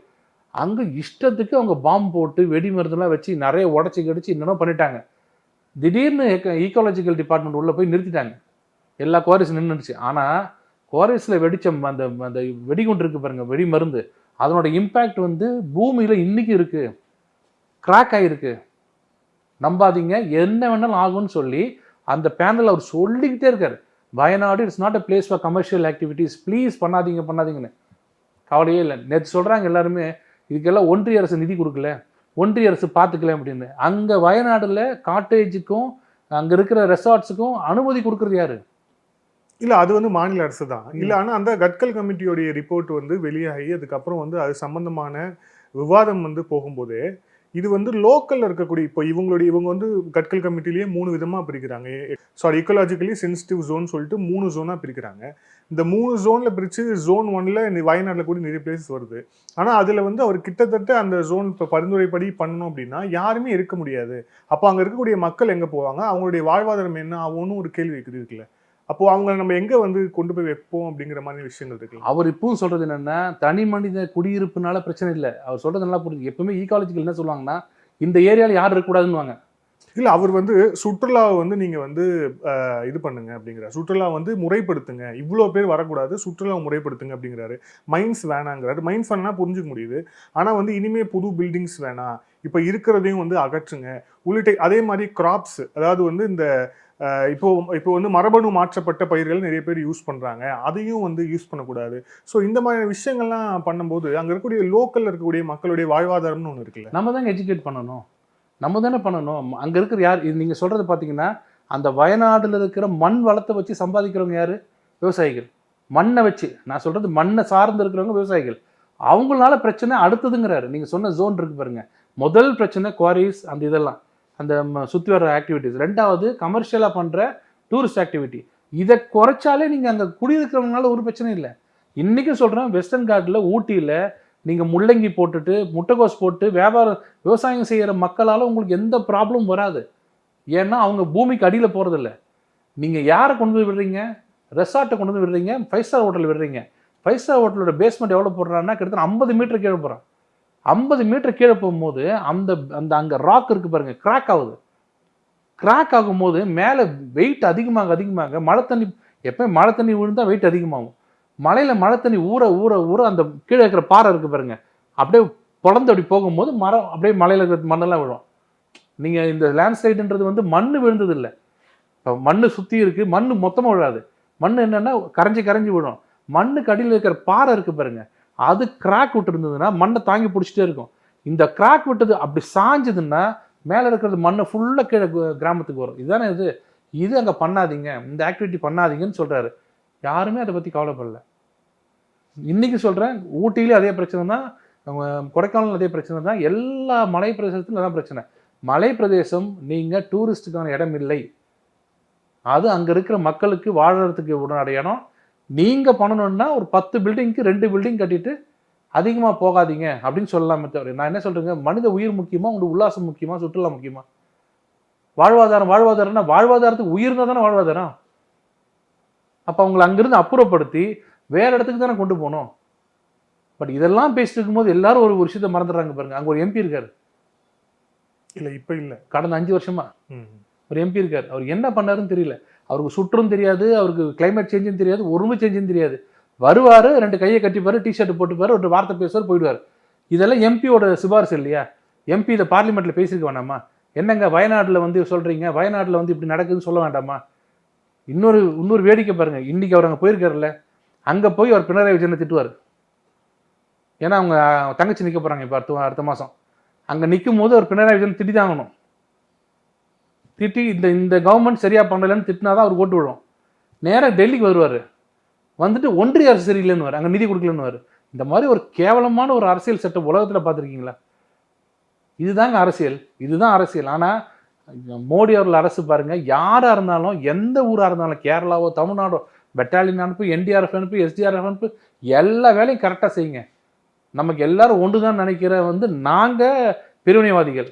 அங்கே இஷ்டத்துக்கு அவங்க பாம்பு போட்டு வெடி மருந்துலாம் வச்சு நிறைய உடச்சி கடிச்சு இன்னும் பண்ணிட்டாங்க. திடீர்னு ஈக்காலஜிக்கல் டிபார்ட்மெண்ட் உள்ளே போய் நிறுத்திட்டாங்க, எல்லா குவாரிஸ் நின்றுடுச்சு. ஆனால் குவாரிஸில் வெடிச்ச அந்த வெடிகுண்டு இருக்குது பாருங்கள், வெடி மருந்து, அதனோட இம்பேக்ட் வந்து பூமியில் இன்றைக்கி இருக்குது, கிராக் ஆகிருக்கு, நம்பாதீங்க, என்ன வேணாலும் ஆகும்னு சொல்லி அந்த பேனல் அவர் சொல்லிக்கிட்டே இருக்கார். Wayanad it's not a place for commercial activities, please பண்ணாதீங்கன்னு. கவலையே இல்லை. நேற்று சொல்கிறாங்க எல்லாருமே, இதுக்கெல்லாம் ஒன்றிய அரசு நிதி கொடுக்கல, ஒன்றிய அரசு பார்த்துக்கல அப்படின்னு. அங்கே வயநாடுல காட்டேஜுக்கும் அங்கே இருக்கிற ரெசார்ட்ஸுக்கும் அனுமதி கொடுக்குறது யாரு? இல்லை, அது வந்து மாநில அரசு தான். இல்லை, ஆனால் அந்த கட்கல் கமிட்டியோடைய ரிப்போர்ட் வந்து வெளியாகி அதுக்கப்புறம் வந்து அது சம்பந்தமான விவாதம் வந்து போகும்போது, இது வந்து லோக்கல்ல இருக்கக்கூடிய, இப்போ இவங்க வந்து கட்கல் கமிட்டிலேயே 3 விதமாக பிரிக்கிறாங்க. ஈக்கோலாஜிக்கலி சென்சிட்டிவ் ஜோன் சொல்லிட்டு 3 ஜோனாக பிரிக்கிறாங்க. இந்த 3 ஜோனில் பிரித்து ஜோன் 1ல் வயநாட்டில் கூட நிறைய பிளேசஸ் வருது. ஆனால் அதில் வந்து அவர் கிட்டத்தட்ட அந்த ஜோன் இப்போ பரிந்துரைப்படி பண்ணணும் அப்படின்னா யாருமே இருக்க முடியாது. அப்போ அங்கே இருக்கக்கூடிய மக்கள் எங்கே போவாங்க, அவங்களுடைய வாழ்வாதாரம் என்ன ஆகும்னு ஒரு கேள்வி இருக்குல்ல. அப்போ அவங்க நம்ம எங்க வந்து கொண்டு போய் வைப்போம் அப்படிங்கிற மாதிரி விஷயங்கள் இருக்கு. அவர் இப்பவும் சொல்றது என்னன்னா, தனி மனித குடியிருப்புனால பிரச்சனை இல்லை. அவர் சொல்றது நல்லா புரிஞ்சு. எப்பவுமே ஈகாலஜிக்கல் என்ன சொல்லுவாங்கன்னா, இந்த ஏரியால யாரும் இருக்கக்கூடாதுன்னு. இல்ல அவர் வந்து சுற்றுலாவை வந்து நீங்க வந்து இது பண்ணுங்க அப்படிங்கிற, சுற்றுலா வந்து முறைப்படுத்துங்க, இவ்வளோ பேர் வரக்கூடாது, சுற்றுலா முறைப்படுத்துங்க அப்படிங்கிறாரு. மைன்ஸ் வேணாங்கிறாரு. மைன்ஸ் வேணா புரிஞ்சுக்க முடியுது. ஆனா வந்து இனிமே புது பில்டிங்ஸ் வேணாம், இப்ப இருக்கிறதையும் வந்து அகற்றுங்க உள்ளிட்ட. அதே மாதிரி கிராப்ஸ், அதாவது வந்து இந்த இப்போ வந்து மரபணு மாற்றப்பட்ட பயிர்கள் நிறைய பேர் யூஸ் பண்றாங்க, அதையும் வந்து யூஸ் பண்ணக்கூடாது. ஸோ இந்த மாதிரி விஷயங்கள்லாம் பண்ணும்போது அங்க இருக்கக்கூடிய லோக்கல்ல இருக்கக்கூடிய மக்களுடைய வாழ்வாதாரம்னு ஒன்று இருக்குல்ல, நம்ம தாங்க எஜுகேட் பண்ணணும். நம்ம தானே பண்ணணும். அங்கே இருக்கிற யார் இது நீங்கள் சொல்கிறது பார்த்தீங்கன்னா, அந்த வயநாட்டில் இருக்கிற மண் வளத்தை வச்சு சம்பாதிக்கிறவங்க யார்? விவசாயிகள். மண்ணை வச்சு, நான் சொல்கிறது மண்ணை சார்ந்து இருக்கிறவங்க விவசாயிகள். அவங்களால பிரச்சனை அடுத்ததுங்கிறாரு. நீங்கள் சொன்ன ஜோன் இருக்கு பாருங்க. முதல் பிரச்சனை குவாரிஸ், அந்த இதெல்லாம் அந்த சுற்றி வர ஆக்டிவிட்டிஸ். ரெண்டாவது கமர்ஷியலாக பண்ணுற டூரிஸ்ட் ஆக்டிவிட்டி. இதை குறைச்சாலே நீங்கள் அங்கே குடியிருக்கிறவங்களால ஒரு பிரச்சனை இல்லை. இன்றைக்கும் சொல்கிறேன், வெஸ்டர்ன் காட்டில் ஊட்டியில் நீங்கள் முள்ளங்கி போட்டுட்டு முட்டைகோஸ் போட்டு விவசாயம் செய்கிற மக்களால் உங்களுக்கு எந்த ப்ராப்ளமும் வராது. ஏன்னா அவங்க பூமிக்கு அடியில் போகிறதில்ல. நீங்கள் யாரை கொண்டு போய் விடுறீங்க? ரெசார்ட்டை கொண்டு போய் விடுறீங்க, 5 ஸ்டார் ஹோட்டல் விடுறீங்க. 5 ஸ்டார் ஹோட்டலோட பேஸ்மெண்ட் எவ்வளோ போடுறான்னா கிட்டத்தட்ட 50 மீட்டர் கீழே போகிறான். 50 மீட்டர் கீழே போகும்போது அந்த அந்த அங்கே ராக் இருக்குது பாருங்கள், கிராக் ஆகுது. கிராக் ஆகும்போது மேலே வெயிட் அதிகமாக மழை தண்ணி, எப்போயும் மழை தண்ணி விழுந்தால் வெயிட் அதிகமாகும். மலையில் மழை தண்ணி ஊற அந்த கீழே இருக்கிற பாறை இருக்குது பாருங்க, அப்படியே பொழந்து அப்படி போகும்போது மரம் அப்படியே மலையில் இருக்கிற மண்ணெல்லாம் விழும். நீங்கள் இந்த லேண்ட்ஸ்லைடுன்றது வந்து மண் விழுந்தது இல்லை. இப்போ மண் சுற்றி இருக்குது, மண் மொத்தமாக விழாது. மண் என்னென்னா கரைஞ்சி விழும். மண்ணுக்கு அடியில் இருக்கிற பாறை இருக்குது பாருங்க, அது கிராக் விட்டு இருந்ததுன்னா மண்ணை தாங்கி பிடிச்சிட்டே இருக்கும். இந்த கிராக் விட்டது அப்படி சாஞ்சதுன்னா மேலே இருக்கிறது மண்ணை ஃபுல்லாக கீழே கிராமத்துக்கு வரும். இதுதானே இது அங்கே பண்ணாதீங்க, இந்த ஆக்டிவிட்டி பண்ணாதீங்கன்னு சொல்கிறாரு. யாருமே அதை பற்றி கவலைப்படல. இன்றைக்கி சொல்கிறேன், ஊட்டியிலே அதே பிரச்சனை தான், கொடைக்கானல் அதே பிரச்சனை தான், எல்லா மலை பிரதேசத்துலையும் அதான் பிரச்சனை. மலை பிரதேசம் நீங்கள் டூரிஸ்ட்டுக்கான இடம் இல்லை, அது அங்கே இருக்கிற மக்களுக்கு வாழறதுக்கு உடனடி இடம். நீங்கள் பண்ணணுன்னா ஒரு 10 பில்டிங்க்கு 2 பில்டிங் கட்டிட்டு அதிகமாக போகாதீங்க அப்படின்னு சொல்லலாமே தவிர, நான் என்ன சொல்கிறேங்க, மனித உயிர் முக்கியமா, உங்களுக்கு உல்லாசம் முக்கியமா, சுற்றுலா முக்கியமா? வாழ்வாதாரம்னா வாழ்வாதாரத்துக்கு உயிர் தான் தானே வாழ்வாதாரம். அப்போ அவங்களை அங்கிருந்து அப்புறப்படுத்தி வேற இடத்துக்கு தானே கொண்டு போகணும். பட் இதெல்லாம் பேசிட்டு இருக்கும்போது எல்லாரும் ஒரு விஷயத்தை மறந்துடுறாங்க பாருங்க. அங்கே ஒரு எம்பி இருக்காரு, இல்லை இப்போ இல்லை, கடந்த 5 வருஷமா ஒரு எம்பி இருக்காரு. அவர் என்ன பண்ணாருன்னு தெரியல. அவருக்கு சுற்றும் தெரியாது, அவருக்கு கிளைமேட் சேஞ்சுன்னு தெரியாது, ஒருமை சேஞ்சுன்னு தெரியாது. வருவார், 2 கையை கட்டிப்பாரு, டிஷர்ட் போட்டுப்பாரு, ஒரு வார்த்தை பேசுவார், போயிடுவார். இதெல்லாம் எம்பியோட சிபாரிசு இல்லையா? எம்பி இதை பார்லிமெண்ட்டில் பேசியிருக்க வேண்டாமா? என்னங்க வயநாட்டில் வந்து சொல்கிறீங்க, வயநாட்டில் வந்து இப்படி நடக்குதுன்னு சொல்ல வேண்டாமா? இன்னொரு வேடிக்கை பாருங்க, இன்னைக்கு அவர் அங்கே போயிருக்காருல்ல, அங்கே போய் அவர் பினராயி விஜயனை திட்டுவார். ஏன்னா அவங்க தங்கச்சி நிற்க போகிறாங்க இப்போ அடுத்த மாதம். அங்கே நிற்கும் போது அவர் பினராயி விஜயன் திட்டி தாங்கணும். திட்டி இந்த கவர்மெண்ட் சரியாக பண்ணலைன்னு திட்டினாதான் அவர் ஓட்டு விழும். நேராக டெல்லிக்கு வருவார், வந்துட்டு ஒன்றிய அரசு சரியில்லைன்னு, அங்கே நிதி கொடுக்கலன்னு. இந்த மாதிரி ஒரு கேவலமான ஒரு அரசியல் சட்டம் உலகத்தில் பார்த்துருக்கீங்களா? இதுதாங்க அரசியல், இதுதான் அரசியல். ஆனால் மோடி அவர்கள் அரசு பாருங்க, யாராக இருந்தாலும் எந்த ஊராக இருந்தாலும், கேரளாவோ தமிழ்நாடோ, பெட்டாலியன் அனுப்பு, என்டிஆர்எஃப் அனுப்பு, எஸ்டிஆர்எஃப் அனுப்பு, எல்லா வேலையும் கரெக்டாக செய்யுங்க. நமக்கு எல்லாரும் ஒன்று தான் நினைக்கிற நாங்கள் பிரிவினைவாதிகள்.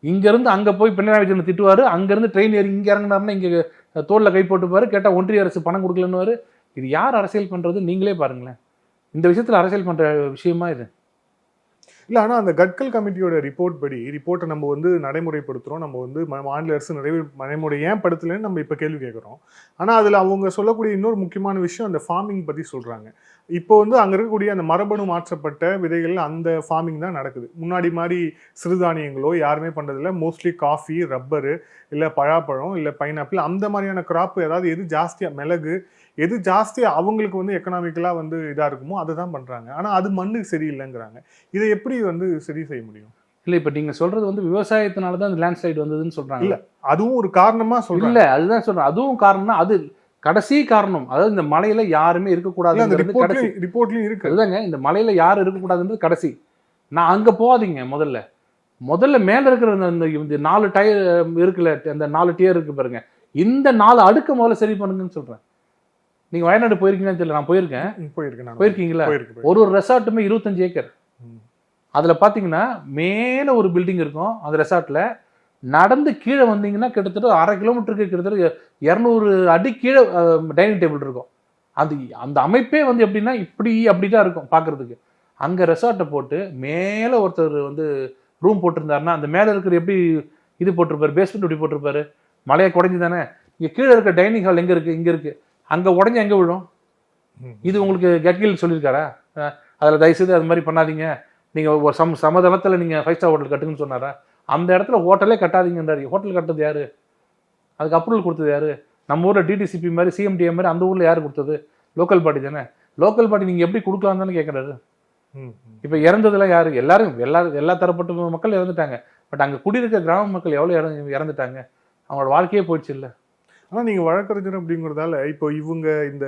இங்கேருந்து அங்கே போய் பினராயி விஜயன் திட்டுவார், அங்கேருந்து ட்ரெயின் ஏறி இங்கே இறங்கினாருன்னா இங்கே தோளில் கை போட்டுப்பார், கேட்டால் ஒன்றிய அரசு பணம் கொடுக்கலன்னு. இது யார் அரசியல் பண்ணுறது? நீங்களே பாருங்களேன். இந்த விஷயத்தில் அரசியல் பண்ணுற விஷயமா இது இல்லை. ஆனால் அந்த கட்கல் கமிட்டியோட ரிப்போர்ட்டை நம்ம வந்து நடைமுறைப்படுத்துகிறோம். நம்ம வந்து மாநில அரசு நடைமுறை ஏன் படுத்தலைன்னு நம்ம இப்போ கேள்வி கேட்குறோம். ஆனால் அதில் அவங்க சொல்லக்கூடிய இன்னொரு முக்கியமான விஷயம் அந்த ஃபார்மிங் பற்றி சொல்கிறாங்க. இப்போ வந்து அங்கே இருக்கக்கூடிய அந்த மரபணு மாற்றப்பட்ட விதைகள், அந்த ஃபார்மிங் தான் நடக்குது. முன்னாடி மாதிரி சிறுதானியங்களோ யாருமே பண்ணுறதில்ல. மோஸ்ட்லி காஃபி, ரப்பரு, இல்லை பழாப்பழம், இல்லை பைனாப்பிள், அந்த மாதிரியான கிராப், ஏதாவது எது ஜாஸ்தியாக, மிளகு, எது ஜாஸ்தியாக அவங்களுக்கு வந்து எக்கனாமிக்கலாக வந்து இதாக இருக்குமோ அதை தான் பண்ணுறாங்க. ஆனால் அது மண்ணுக்கு சரியில்லைங்கிறாங்க. இதை எப்படி வந்து சரி செய்ய முடியும்? இல்லை, இப்போ நீங்கள் சொல்கிறது வந்து விவசாயத்தினால தான் அந்த லேண்ட்ஸ்லைடு வந்ததுன்னு சொல்கிறாங்க. இல்லை, அதுவும் ஒரு காரணமாக சொல்கிறேன். இல்லை, அதுதான் சொல்கிறேன், அதுவும் காரணம்னா அது கடைசி காரணம். அதாவது இந்த மலையில யாருமே இருக்கக்கூடாது, ரிப்போர்ட்லயும் இருக்கு. அதுதாங்க, இந்த மலையில யாரும் இருக்கக்கூடாதுன்றது கடைசி. நான் அங்க போகாதீங்க. முதல்ல மேல இருக்கிற இந்த 4 டயர் இருக்குல்ல, அந்த 4 டியர் இருக்கு பாருங்க, இந்த 4 அடுக்க முதல்ல சரி பண்ணுங்கன்னு சொல்றேன். நீங்க வயநாடு போயிருக்கீங்கன்னு தெரியல, நான் போயிருக்கீங்களா? ஒரு ரெசார்ட்டுமே 25 ஏக்கர். அதுல பாத்தீங்கன்னா மேல ஒரு பில்டிங் இருக்கும் அந்த ரெசார்ட்ல, நடந்து கீழே வந்தீங்கன்னா கிட்டத்தட்ட 1/2 கிலோமீட்டருக்கு கிட்டத்தட்ட 200 அடி கீழே டைனிங் டேபிள் இருக்கும். அது அந்த அமைப்பே வந்து எப்படின்னா அப்படி தான் இருக்கும் பார்க்குறதுக்கு. அங்கே ரெசார்ட்டை போட்டு மேலே ஒருத்தர் வந்து ரூம் போட்டிருந்தாருன்னா அந்த மேலே இருக்கிற எப்படி இது போட்டிருப்பாரு, பேஸ்மெண்ட் எப்படி போட்டிருப்பாரு, மலையை குறைஞ்சி தானே. இங்கே கீழே இருக்க டைனிங் ஹால் எங்கே இருக்குது, இங்கே இருக்குது, அங்கே உடஞ்சி எங்கே விழும்? இது உங்களுக்கு கட்கில் சொல்லியிருக்காரா? அதில் தயவுசெய்து அது மாதிரி பண்ணாதீங்க, நீங்கள் ஒரு சமதளத்தில் நீங்கள் 5 ஸ்டார் ஹோட்டல் கட்டுங்கன்னு சொன்னாரா? அந்த இடத்துல ஹோட்டலே கட்டாதீங்கன்றாரு. ஹோட்டல் கட்டுறது யாரு? அதுக்கு அப்ரூவல் கொடுத்தது யாரு? நம்ம ஊரில் டிடிசிபி மாதிரி சிஎம்டிஏ மாதிரி அந்த ஊரில் யார் கொடுத்தது? லோக்கல் பாடி தானே. லோக்கல் பாடி நீங்கள் எப்படி கொடுக்கலாம் தானே கேட்குறாரு. இப்போ இறந்ததுலாம் யாரு? எல்லா தரப்பட்ட மக்கள் இறந்துட்டாங்க. பட் அங்கே குடியிருக்க கிராம மக்கள் எவ்வளோ இறந்துட்டாங்க, அவங்களோட வாழ்க்கையே போயிடுச்சு இல்லை. ஆனால் நீங்கள் வழக்கறிஞர் அப்படிங்கிறதால இப்போ இவங்க இந்த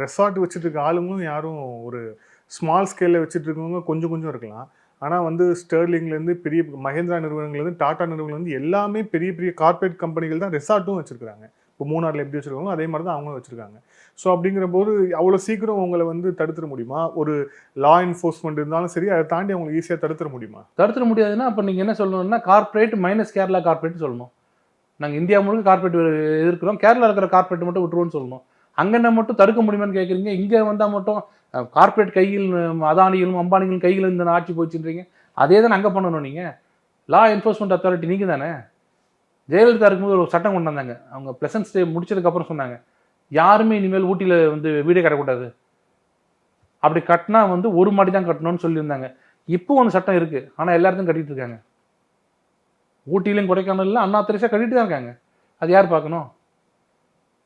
ரெசார்ட் வச்சுட்டு இருக்க ஆளுங்களும் யாரும் ஒரு ஸ்மால் ஸ்கேலில் வச்சுட்டு இருக்கவங்க கொஞ்சம் இருக்கலாம். ஆனால் வந்து ஸ்டெர்லிங்லேருந்து பெரிய மஹேந்திரா நிறுவனங்கள்லேருந்து டாடா நிறுவனங்கள்லேருந்து எல்லாமே பெரிய கார்பரேட் கம்பெனிகள் தான் ரெசார்ட்டும் வச்சுருக்காங்க. இப்போ மூணாரில் எப்படி வச்சுருக்காங்க அதே மாதிரி தான் அவங்களும் வச்சுருக்காங்க. ஸோ அப்படிங்கிற போது அவ்வளோ சீக்கிரம் அவங்களை வந்து தடுத்துட முடியுமா? ஒரு லா என்ஃபோர்ஸ்மெண்ட் இருந்தாலும் சரி, அதை தாண்டி அவங்களை ஈஸியாக தடுத்துட முடியுமா? தடுத்துட முடியாதுன்னா அப்போ நீங்கள் என்ன சொல்லணும்னா கார்பரேட் மைனஸ் கேரளா கார்பரேட் சொல்லணும். நாங்கள் இந்தியா முழுக்க கார்பரேட் இருக்கிறோம், கேரளா இருக்கிற கார்பரேட் மட்டும் விட்டுருவோன்னு சொல்லணும். அங்கே மட்டும் தடுக்க முடியுமான்னு கேட்குறீங்க. இங்கே வந்தால் மட்டும் கார்பரேட் கையில் அதானிகளும் அம்பானிகளும் கையில் இந்த ஆட்சி போச்சுன்றீங்க. அதே தான் அங்கே பண்ணணும். நீங்கள் லா என்ஃபோர்ஸ்மெண்ட் அத்தாரிட்டி நீங்கள் தானே. ஜெயலலிதா இருக்கும்போது ஒரு சட்டம் கொண்டு வந்தாங்க. அவங்க ப்ளசன்ட் ஸ்டே முடிச்சதுக்கப்புறம் சொன்னாங்க, யாருமே இனிமேல் ஊட்டியில் வந்து வீடே கட்டக்கூடாது, அப்படி கட்டினா வந்து ஒரு மாடி தான் கட்டணும்னு சொல்லியிருந்தாங்க. இப்போ ஒன்று சட்டம் இருக்குது, ஆனால் எல்லாத்தையும் கட்டிகிட்டு இருக்காங்க. ஊட்டியிலையும் கொடைக்கானலில் அண்ணா தெரசா கட்டிட்டு தான் இருக்காங்க. அது யார் பார்க்கணும்?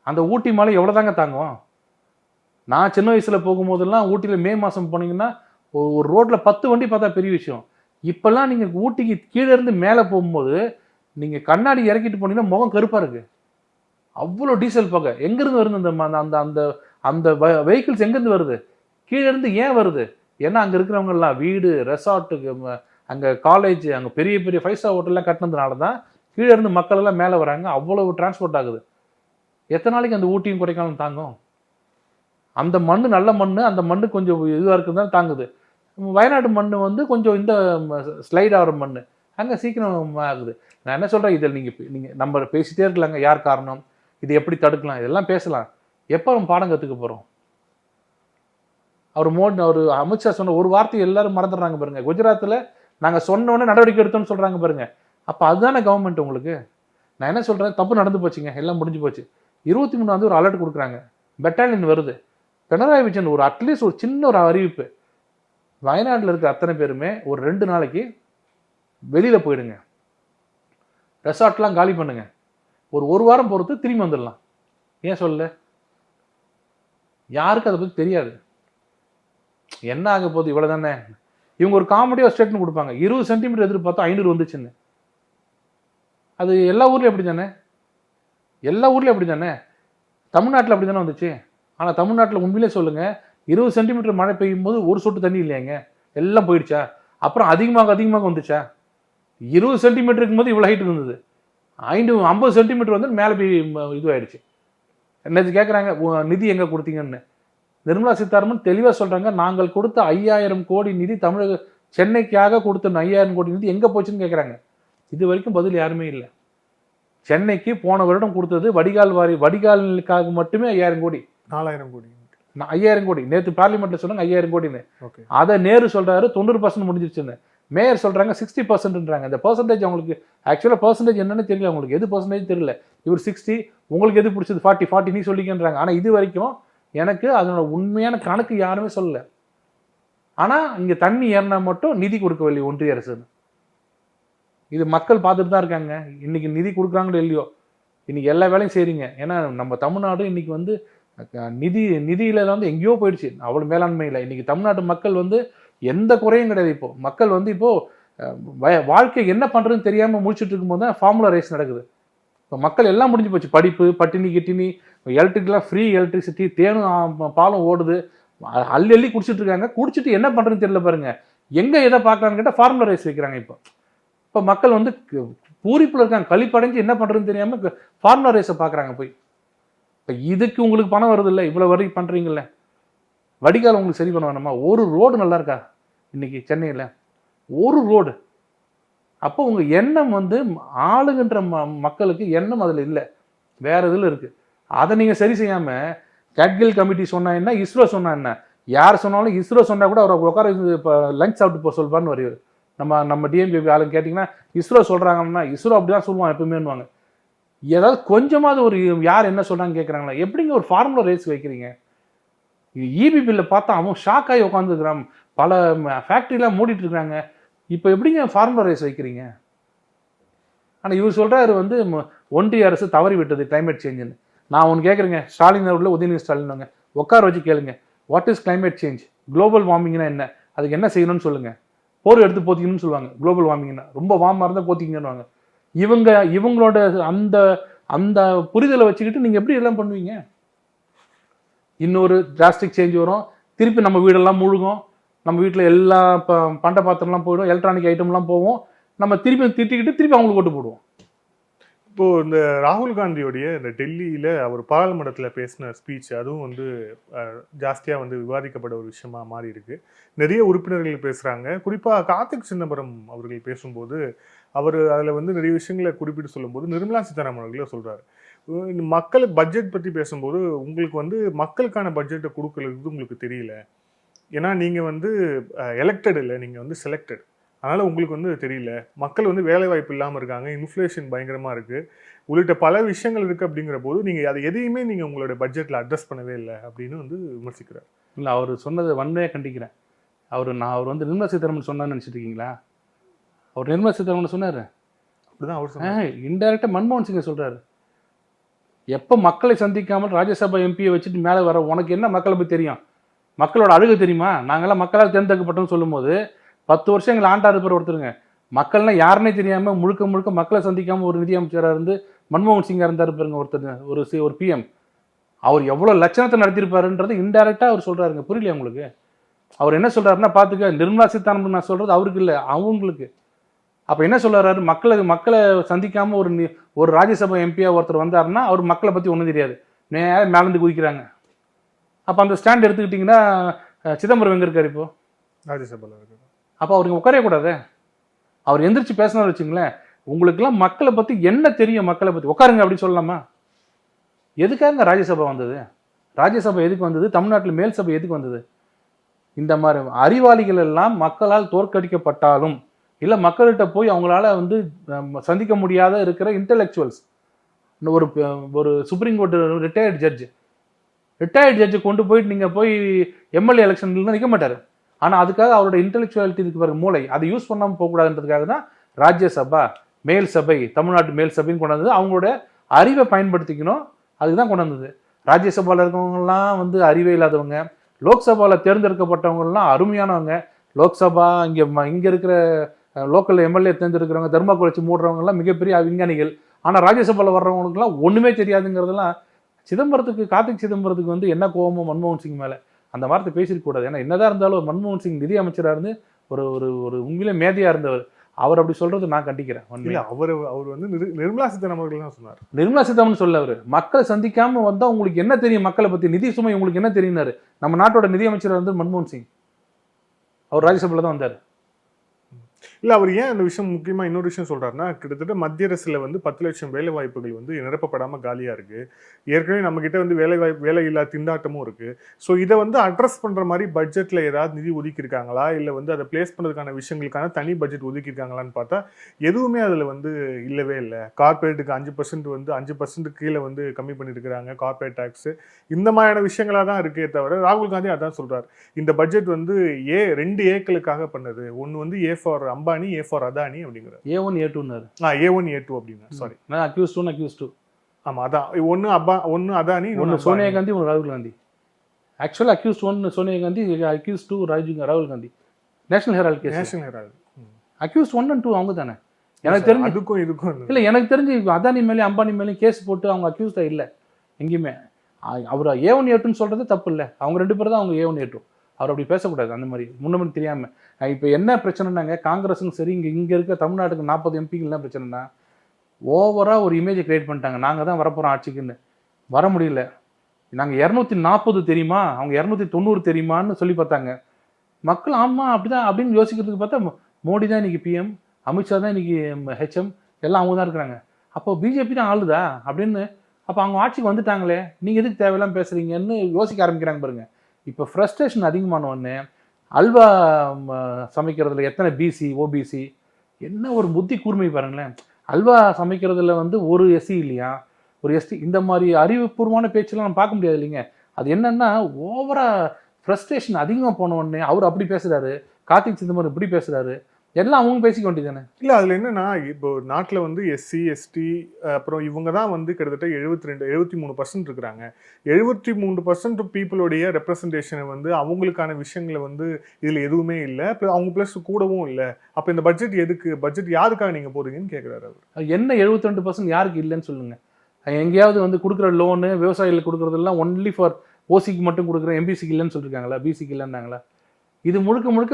அந்த ஊட்டி மலை எவ்வளோ தாங்க தாங்கும்? நான் சின்ன வயசில் போகும்போதெல்லாம் ஊட்டியில் மே மாதம் போனீங்கன்னா ஒரு ரோட்டில் 10 வண்டி பார்த்தா பெரிய விஷயம். இப்போல்லாம் நீங்கள் ஊட்டிக்கு கீழே இருந்து மேலே போகும்போது நீங்கள் கண்ணாடி இறக்கிட்டு போனீங்கன்னா முகம் கருப்பாக இருக்குது. அவ்வளோ டீசல் புகை எங்கேருந்து வருது? அந்த அந்த அந்த அந்த வெஹிக்கிள்ஸ் எங்கேருந்து வருது? கீழே இருந்து ஏன் வருது? ஏன்னா அங்கே இருக்கிறவங்கெல்லாம் வீடு, ரெசார்ட்டுக்கு, அங்கே காலேஜ், அங்கே பெரிய 5 ஸ்டார் ஹோட்டல்லாம் கட்டினதுனால தான் கீழே இருந்து மக்கள் எல்லாம் மேலே வராங்க. அவ்வளோ டிரான்ஸ்போர்ட் ஆகுது. எத்தனை நாளைக்கு அந்த ஊட்டியும் கொடைக்கானலும் தாங்கும்? அந்த மண் நல்ல மண், அந்த மண் கொஞ்சம் இதுவாக இருக்குது தான் தாங்குது. வயநாடு மண் வந்து கொஞ்சம் இந்த ஸ்லைட் ஆகிற மண், அங்கே சீக்கிரம் ஆகுது. நான் என்ன சொல்கிறேன், இதில் நீங்கள் நம்ம பேசிகிட்டே இருக்கலாங்க. யார் காரணம், இது எப்படி தடுக்கலாம், இதெல்லாம் பேசலாம். எப்போ நம்ம பாடம் கற்றுக்க போகிறோம்? அவர் அமித்ஷா சொன்ன ஒரு வார்த்தை எல்லாரும் மறந்துடுறாங்க பாருங்க. குஜராத்தில் நாங்கள் சொன்னோன்னே நடவடிக்கை எடுத்தோம்னு சொல்கிறாங்க பாருங்க. அப்போ அதுதானே கவர்மெண்ட் உங்களுக்கு. நான் என்ன சொல்கிறேன், தப்பு நடந்து போச்சுங்க, எல்லாம் முடிஞ்சு போச்சு. 23 ஒரு அலர்ட் கொடுக்குறாங்க, பெட்டாலியன் வருது. பினராயி விஜயன் ஒரு அட்லீஸ்ட் ஒரு சின்ன ஒரு அறிவிப்பு, வயநாட்டில் இருக்க அத்தனை பேருமே ஒரு 2 நாளைக்கு வெளியில் போயிடுங்க, ரெசார்ட்லாம் காலி பண்ணுங்க, ஒரு வாரம் பொறுத்து திரும்பி வந்துடலாம். ஏன் சொல்லல? யாருக்கு அதை பற்றி தெரியாது. என்ன ஆக போகுது, இவ்வளோ தானே. இவங்க ஒரு காமெடியாக ஸ்டேட்மெண்ட் கொடுப்பாங்க, 20 சென்டிமீட்டர் எதிர்பார்த்தா 500 வந்துச்சுன்னு. அது எல்லா ஊர்லேயும் அப்படி தானே, எல்லா ஊர்லேயும் அப்படி தானே. தமிழ்நாட்டில் அப்படி தானே வந்துச்சு. ஆனால் தமிழ்நாட்டில் உண்மையிலே சொல்லுங்கள், 20 சென்டிமீட்டர் மழை பெய்யும் போது ஒரு சொட்டு தண்ணி இல்லையாங்க, எல்லாம் போயிடுச்சா? அப்புறம் அதிகமாக வந்துச்சா? 20 சென்டிமீட்டருக்கு போது இவ்வளோ ஹைட் இருந்தது, 50 சென்டிமீட்டர் வந்து மேலே போய் இதுவாயிடுச்சு. என்னது கேட்குறாங்க, நிதி எங்கே கொடுத்தீங்கன்னு. நிர்மலா சீதாராமன் தெளிவாக சொல்கிறாங்க, நாங்கள் கொடுத்த 5000 கோடி நிதி, தமிழக சென்னைக்காக கொடுத்த 5000 கோடி நிதி எங்கே போச்சுன்னு கேட்குறாங்க. இது வரைக்கும் பதில் யாருமே இல்லை. சென்னைக்கு போன வருடம் கொடுத்தது வடிகாலுக்காக மட்டுமே 5000 கோடி, 4000 கோடி, 5000 கோடி. நேற்று பார்லிமெண்ட்ல சொன்னாங்க 5000 கோடின்னு. அதை நேரு சொல்றாரு 90% முடிஞ்சிருச்சுன்னு. மேயர் சொல்றாங்க 60%ன்றாங்க. அந்த பெர்சன்டேஜ் அவங்களுக்கு ஆக்சுவலாக பெர்சன்டேஜ் என்னன்னு தெரியல, அவங்களுக்கு எது பெர்சன்டேஜ் தெரியல. இவர் 60, உங்களுக்கு எது பிடிச்சது 40 நீ சொல்லிக்கன்றாங்க. ஆனால் இது வரைக்கும் எனக்கு அதனோட உண்மையான கணக்கு யாருமே சொல்லல. ஆனால் இங்கே தண்ணி ஏறினா மட்டும் நிதி கொடுக்கவில்லை ஒன்றிய அரசுன்னு. இது மக்கள் பார்த்துட்டு தான் இருக்காங்க. இன்னைக்கு நிதி கொடுக்குறாங்களோ இல்லையோ, இன்னைக்கு எல்லா வேலையும் செய்றீங்க. ஏன்னா நம்ம தமிழ்நாடு இன்னைக்கு வந்து நிதியில வந்து எங்கேயோ போயிடுச்சு, அவ்வளோ மேலாண்மை இல்லை. இன்னைக்கு தமிழ்நாட்டு மக்கள் வந்து எந்த குறையும் கிடையாது. இப்போ மக்கள் வந்து இப்போ வாழ்க்கை என்ன பண்றதுன்னு தெரியாம முடிச்சுட்டு இருக்கும்போது தான் ஃபார்முலா ரேஸ் நடக்குது. இப்போ மக்கள் எல்லாம் முடிஞ்சு போச்சு, படிப்பு, பட்டினி கிட்டினி, எலக்ட்ரிக்லாம் ஃப்ரீ எலக்ட்ரிசிட்டி, தேனும் பாலும் ஓடுது, அள்ளி குடிச்சிட்டு இருக்காங்க. குடிச்சிட்டு என்ன பண்றதுன்னு தெரியல பாருங்க. எங்க எதை பார்க்கலான்னு கேட்டால் ஃபார்முலா ரேஸ் வைக்கிறாங்க. இப்போ மக்கள் வந்து பூரிப்புல இருக்காங்க, கழிப்படைஞ்சு என்ன பண்றதுன்னு தெரியாம ஃபார்முலா ரேஸை பார்க்குறாங்க போய். இப்போ இதுக்கு உங்களுக்கு பணம் வருது இல்லை, இவ்வளோ வரைக்கும் பண்ணுறீங்கல்ல, வடிகால் உங்களுக்கு சரி பண்ண வேணாமா? ஒரு ரோடு நல்லா இருக்கா இன்னைக்கு சென்னையில்? ஒரு ரோடு அப்போ உங்கள் எண்ணம் வந்து ஆளுகின்ற மக்களுக்கு எண்ணம் அதில் இல்லை, வேற இதில் இருக்குது. அதை நீங்கள் சரி செய்யாமல் கேட்கில் கமிட்டி சொன்னா என்ன, இஸ்ரோ சொன்னா என்ன, யார் சொன்னாலும் இஸ்ரோ சொன்னால் கூட அவர் உட்கார இப்போ லஞ்ச் சாப்பிட்டு போக சொல்வான்னு வருவார். நம்ம டிஎம்கே ஆளுங்க கேட்டிங்கன்னா இஸ்ரோ சொல்கிறாங்கன்னா இஸ்ரோ அப்படி தான் சொல்லுவான் எப்பவுமேனுவாங்க. ஏதாவது கொஞ்சமாவது ஒரு யார் என்ன சொல்கிறான்னு கேட்குறாங்களா? எப்படிங்க ஒரு ஃபார்முலா ரேஸ் வைக்கிறீங்க? இபி பில்லை பார்த்தா அவன் ஷாக் ஆகி உட்காந்துருக்கிறான். பல ஃபேக்ட்ரிலாம் மூடிட்டு இருக்கிறாங்க. இப்போ எப்படிங்க ஃபார்முலா ரேஸ் வைக்கிறீங்க? ஆனால் இவர் சொல்கிறாரு வந்து ஒன்றிய அரசு தவறி விட்டது கிளைமேட் சேஞ்சுன்னு. நான் ஒன்று கேட்குறேங்க, ஸ்டாலின் அவர்கள் உதயநிதி ஸ்டாலின் உட்கார வச்சு கேளுங்க, what is climate change, global வார்மிங்னா என்ன, அதுக்கு என்ன செய்யணும்னு சொல்லுங்கள். போர் எடுத்து போத்திக்கணும்னு சொல்லுவாங்க. குளோபல் வார்மிங்னா ரொம்ப வார்மாக இருந்தால் போத்திக்கணும்னுவாங்க. இவங்களோட அந்த அந்த புரிதலை வச்சுக்கிட்டு நீங்கள் எப்படி எல்லாம் பண்ணுவீங்க? இன்னொரு டிராஸ்டிக் சேஞ்ச் வரும், திருப்பி நம்ம வீடெல்லாம் முழுகும், நம்ம வீட்டில் எல்லா பண்ட பாத்திரம்லாம் போயிடும், எலக்ட்ரானிக் ஐட்டம்லாம் போவோம், நம்ம திருப்பி திட்டிக்கிட்டு திருப்பி அவங்களுக்கு ஓட்டு போடுவோம். இப்போ இந்த ராகுல் காந்தியோடைய இந்த டெல்லியில அவர் பாராளுமன்றத்தில் பேசின ஸ்பீச் அதுவும் வந்து ஜாஸ்தியாக வந்து விவாதிக்கப்பட ஒரு விஷயமா மாறி இருக்கு. நிறைய உறுப்பினர்கள் பேசுறாங்க. குறிப்பாக கார்த்திக் சிதம்பரம் அவர்கள் பேசும்போது அவர் அதில் வந்து நிறைய விஷயங்களை குறிப்பிட்டு சொல்லும்போது நிர்மலா சீதாராமன் அவர்களே சொல்றாரு, மக்களுக்கு பட்ஜெட் பற்றி பேசும்போது உங்களுக்கு வந்து மக்களுக்கான பட்ஜெட்டை கொடுக்கறது உங்களுக்கு தெரியல, ஏன்னா நீங்கள் வந்து எலெக்டட் இல்லை, நீங்கள் வந்து செலக்டட், அதனால் உங்களுக்கு வந்து தெரியல, மக்கள் வந்து வேலை வாய்ப்பு இல்லாமல் இருக்காங்க, இன்ஃப்ளேஷன் பயங்கரமாக இருக்குது, உள்ளிட்ட பல விஷயங்கள் இருக்குது. அப்படிங்கிற போது நீங்கள் அதை எதையுமே நீங்கள் உங்களோட பட்ஜெட்டில் அட்ரஸ் பண்ணவே இல்லை அப்படின்னு வந்து விமர்சிக்கிறார். இல்லை, அவர் சொன்னதை வன்மையாக கண்டிக்கிறேன். அவர் வந்து நிர்மலா சீதாராமன் சொன்னான்னு நினச்சிட்டு இருக்கீங்களா? அவர் நிர்மலா சீதாராமன் சொன்னார் அப்படிதான் அவர் சொன்னார். இன்டெரக்டாக மன்மோகன் சிங்கை சொல்கிறாரு, எப்போ மக்களை சந்திக்காமல் ராஜ்யசபா எம்பியை வச்சுட்டு மேலே வர உனக்கு என்ன மக்களை பற்றி தெரியும், மக்களோட அழுகு தெரியுமா, நாங்கள்லாம் மக்களால் தேர்ந்தெடுக்கப்பட்டோம்னு சொல்லும்போது 10 வருஷம் எங்களை ஆண்டா இருப்பார் ஒருத்தருங்க. மக்கள்லாம் யாருன்னே தெரியாமல் முழுக்க மக்களை சந்திக்காமல் ஒரு நிதியமைச்சராக இருந்து மன்மோகன் சிங்காக இருந்தார் பாருங்க ஒருத்தர், ஒரு பிஎம். அவர் எவ்வளோ லட்சணத்தை நடத்திருப்பாருன்றது இன்டெரக்டாக அவர் சொல்கிறாருங்க. புரியலையா உங்களுக்கு? அவர் என்ன சொல்கிறாருன்னா, பார்த்துக்க, நிர்மலா சீதாராமன் நான் சொல்கிறது அவருக்கு இல்லை, அவங்களுக்கு. அப்போ என்ன சொல்கிறாரு, மக்களை சந்திக்காமல் ஒரு ராஜ்யசபா எம்பியாக ஒருத்தர் வந்தாருன்னா அவர் மக்களை பற்றி ஒன்றும் தெரியாது, நேரம் மேலேருந்து குதிக்கிறாங்க. அப்போ அந்த ஸ்டாண்ட் எடுத்துக்கிட்டிங்கன்னா சிதம்பரம் எங்கே இருக்கார் இப்போ? ராஜ்யசபாவில் இருக்கு. அப்போ அவருக்கு உட்காரவே கூடாது. அவர் எந்திரிச்சு பேசினார் வச்சுங்களேன், உங்களுக்கெல்லாம் மக்களை பற்றி என்ன தெரியும், மக்களை பற்றி உட்காருங்க அப்படின்னு சொல்லலாமா? எதுக்காக ராஜ்யசபா வந்தது? ராஜ்யசபா எதுக்கு வந்தது? தமிழ்நாட்டில் மேல் சபை எதுக்கு வந்தது? இந்த மாதிரி அறிவாளிகள் எல்லாம் மக்களால் தோற்கடிக்கப்பட்டாலும் இல்லை மக்கள்கிட்ட போய் அவங்களால வந்து சந்திக்க முடியாத இருக்கிற இன்டெலெக்சுவல்ஸ், ஒரு சுப்ரீம் கோர்ட் ரிட்டையர்டு ஜட்ஜு கொண்டு போயிட்டு நீங்கள் போய் எம்எல்ஏ எலெக்ஷன்ல நிற்க மாட்டார். ஆனால் அதுக்காக அவரோட இன்டெலெக்சுவாலிட்டி இருக்கு பாருங்க, மூளை, அதை யூஸ் பண்ணாமல் போகக்கூடாதுன்றதுக்காக தான் ராஜ்யசபா, மேல் சபை, தமிழ்நாட்டு மேல் சபைன்னு கொண்டு வந்தது. அவங்களோட அறிவை பயன்படுத்திக்கணும், அதுக்கு தான் கொண்டு வந்தது. ராஜ்யசபாவில் இருக்கவங்கலாம் வந்து அறிவே இல்லாதவங்க, லோக்சபாவில் தேர்ந்தெடுக்கப்பட்டவங்கலாம் அருமையானவங்க. லோக்சபா இங்கே இருக்கிற லோக்கல் எம்எல்ஏ தேர்ந்தெடுக்கிறவங்க, தர்மாக்கோல் வச்சு மூடுறவங்கலாம் மிகப்பெரிய விஞ்ஞானிகள். ஆனால் ராஜ்யசபாவில் வர்றவங்களுக்குலாம் ஒன்றுமே தெரியாதுங்கிறதெல்லாம் கார்த்திக் சிதம்பரத்துக்கு வந்து என்ன கோபமோ மன்மோகன் சிங் மேலே அந்த வார்த்தை பேசிருக்கூடாது. ஏன்னா என்னதான் இருந்தாலும் மன்மோகன் சிங் நிதி அமைச்சராக இருந்து ஒரு உண்மையிலே மேதையாக இருந்தவர். அவர் அப்படி சொல்றது நான் கண்டிக்கிறேன். அவர் வந்து நிர்மலா சீதாராமன் தான் சொன்னார். நிர்மலா சீதாராமன் சொல்ல, அவர் மக்களை சந்திக்காம வந்தா உங்களுக்கு என்ன தெரியும், மக்களை பத்தி நிதி சுமை உங்களுக்கு என்ன தெரியும்னாரு. நம்ம நாட்டோட நிதி அமைச்சர் வந்து மன்மோகன் சிங், அவர் ராஜ்யசபால தான் வந்தார். இல்லை, அவர் ஏன் அந்த விஷயம் முக்கியமாக இன்னொரு விஷயம் சொல்கிறாருன்னா, கிட்டத்தட்ட மத்திய அரசில் வந்து 10 லட்சம் வேலை வாய்ப்புகள் வந்து நிரப்பப்படாமல் காலியாக இருக்குது. ஏற்கனவே நம்மக்கிட்ட வந்து வேலை இல்லா திண்டாட்டமும் இருக்குது. ஸோ இதை வந்து அட்ரஸ் பண்ணுற மாதிரி பட்ஜெட்டில் ஏதாவது நிதி ஒதுக்கியிருக்காங்களா, இல்லை வந்து அதை பிளேஸ் பண்ணுறதுக்கான விஷயங்களுக்கான தனி பட்ஜெட் ஒதுக்கியிருக்காங்களான்னு பார்த்தா எதுவுமே அதில் வந்து இல்லவே இல்லை. கார்பரேட்டுக்கு 5% வந்து 5% கீழே வந்து கம்மி பண்ணியிருக்கிறாங்க கார்பரேட் டேக்ஸு. இந்த மாதிரியான விஷயங்களாக தான் இருக்கே தவிர, ராகுல் காந்தி அதான் சொல்கிறார், இந்த பட்ஜெட் வந்து 2 ஏக்களுக்காக பண்ணது. ஒன்று வந்து A for Ambani, A for Adani அப்படிங்கிறார். A1 A2னாரு. A1 A2 அப்படின்னா சாரி, நான் அக்யூஸ்ட் 1 அக்யூஸ்ட் 2. ஆமா, அதான் ஒன்னு அதானி, ஒன்னு சோனியா காந்தி, ஒன்னு ராகுல் காந்தி. ஆக்சுவலா அக்யூஸ்ட் 1 சோனியா காந்தி, அக்யூஸ்ட் 2 ராகுல் Gandhi. National Herald case. National Herald. Accused 1 and 2 அவங்க தானே. எனக்கு தெரிஞ்சு இதுக்கும் இல்ல, எனக்கு தெரிஞ்சு அதானி மேலே அம்பானி மேலே கேஸ் போட்டு அவங்க அக்யூஸ்டா இல்ல எங்கேயுமே. அவர் A1 A2ன்னு சொல்றது தப்பு இல்லை, அவங்க 2 பேர் தான் அவங்க A1 A2. அவர் அப்படி பேசக்கூடாது அந்த மாதிரி முன்னமே தெரியாமல். இப்போ என்ன பிரச்சனைனாங்க, காங்கிரஸும் சரி இங்கே இருக்க தமிழ்நாட்டுக்கு 40 எம்பிகள் என்ன பிரச்சனைனா, ஓவராக ஒரு இமேஜை கிரியேட் பண்ணிட்டாங்க, நாங்கள் தான் வரப்போகிறோம் ஆட்சிக்குன்னு. வர முடியல. நாங்கள் 240 தெரியுமா, அவங்க 290 தெரியுமான்னு சொல்லி பார்த்தாங்க மக்கள். ஆமாம் அப்படிதான் அப்படின்னு யோசிக்கிறதுக்கு பார்த்தா மோடி தான் இன்னைக்கு பிஎம், அமித்ஷா தான் இன்னைக்கு ஹெச்எம், எல்லாம் அவங்க தான் இருக்கிறாங்க. அப்போ பிஜேபி தான் ஆளுதா அப்படின்னு, அப்போ அவங்க ஆட்சிக்கு வந்துட்டாங்களே, நீங்கள் எதுக்கு தேவையில்லாம பேசுறீங்கன்னு யோசிக்க ஆரம்பிக்கிறாங்க பாருங்க. இப்போ ஃப்ரஸ்ட்ரேஷன் அதிகமான உடனே அல்வா சமைக்கிறதுல எத்தனை பிசி ஓபிசி, என்ன ஒரு புத்தி கூர்மை பாருங்களேன். அல்வா சமைக்கிறதுல வந்து ஒரு எஸ்சி இல்லையா, ஒரு எஸ்டி, இந்த மாதிரி அறிவுபூர்வமான பேச்செல்லாம் நம்ம பார்க்க முடியாது இல்லைங்க. அது என்னன்னா ஓவரா ஃப்ரஸ்ட்ரேஷன் அதிகமாக போன உடனே அவர் அப்படி பேசுறாரு, கார்த்திக் சிதம்பரம் இப்படி பேசுறாரு, எல்லாம் அவங்க பேசிக்க வேண்டியதானே. இல்ல அதுல என்னன்னா, இப்போ நாட்டுல வந்து எஸ்சி எஸ்டி அப்புறம் இவங்க தான் வந்து கிட்டத்தட்ட 73% இருக்கிறாங்க. 73% பீப்புளுடைய ரெப்ரசன்டேஷனை வந்து அவங்களுக்கான விஷயங்களை வந்து இதுல எதுவுமே இல்லை. அவங்க பிளஸ் கூடவும் இல்லை. அப்ப இந்த பட்ஜெட் எதுக்கு, பட்ஜெட் யாருக்காக நீங்க போறீங்கன்னு கேட்கிறாரு அவர். என்ன 72% யாருக்கு இல்லைன்னு சொல்லுங்க. எங்கேயாவது வந்து கொடுக்குற லோனு விவசாயிகளுக்கு கொடுக்குறதெல்லாம் ஒன்லி ஃபார் ஓசிக்கு மட்டும் கொடுக்குறேன், எம்பிசிக்கு இல்லைன்னு சொல்லியிருக்காங்களா, பிசிக்கு இல்லைன்னாங்களா? இது முழுக்க முழுக்க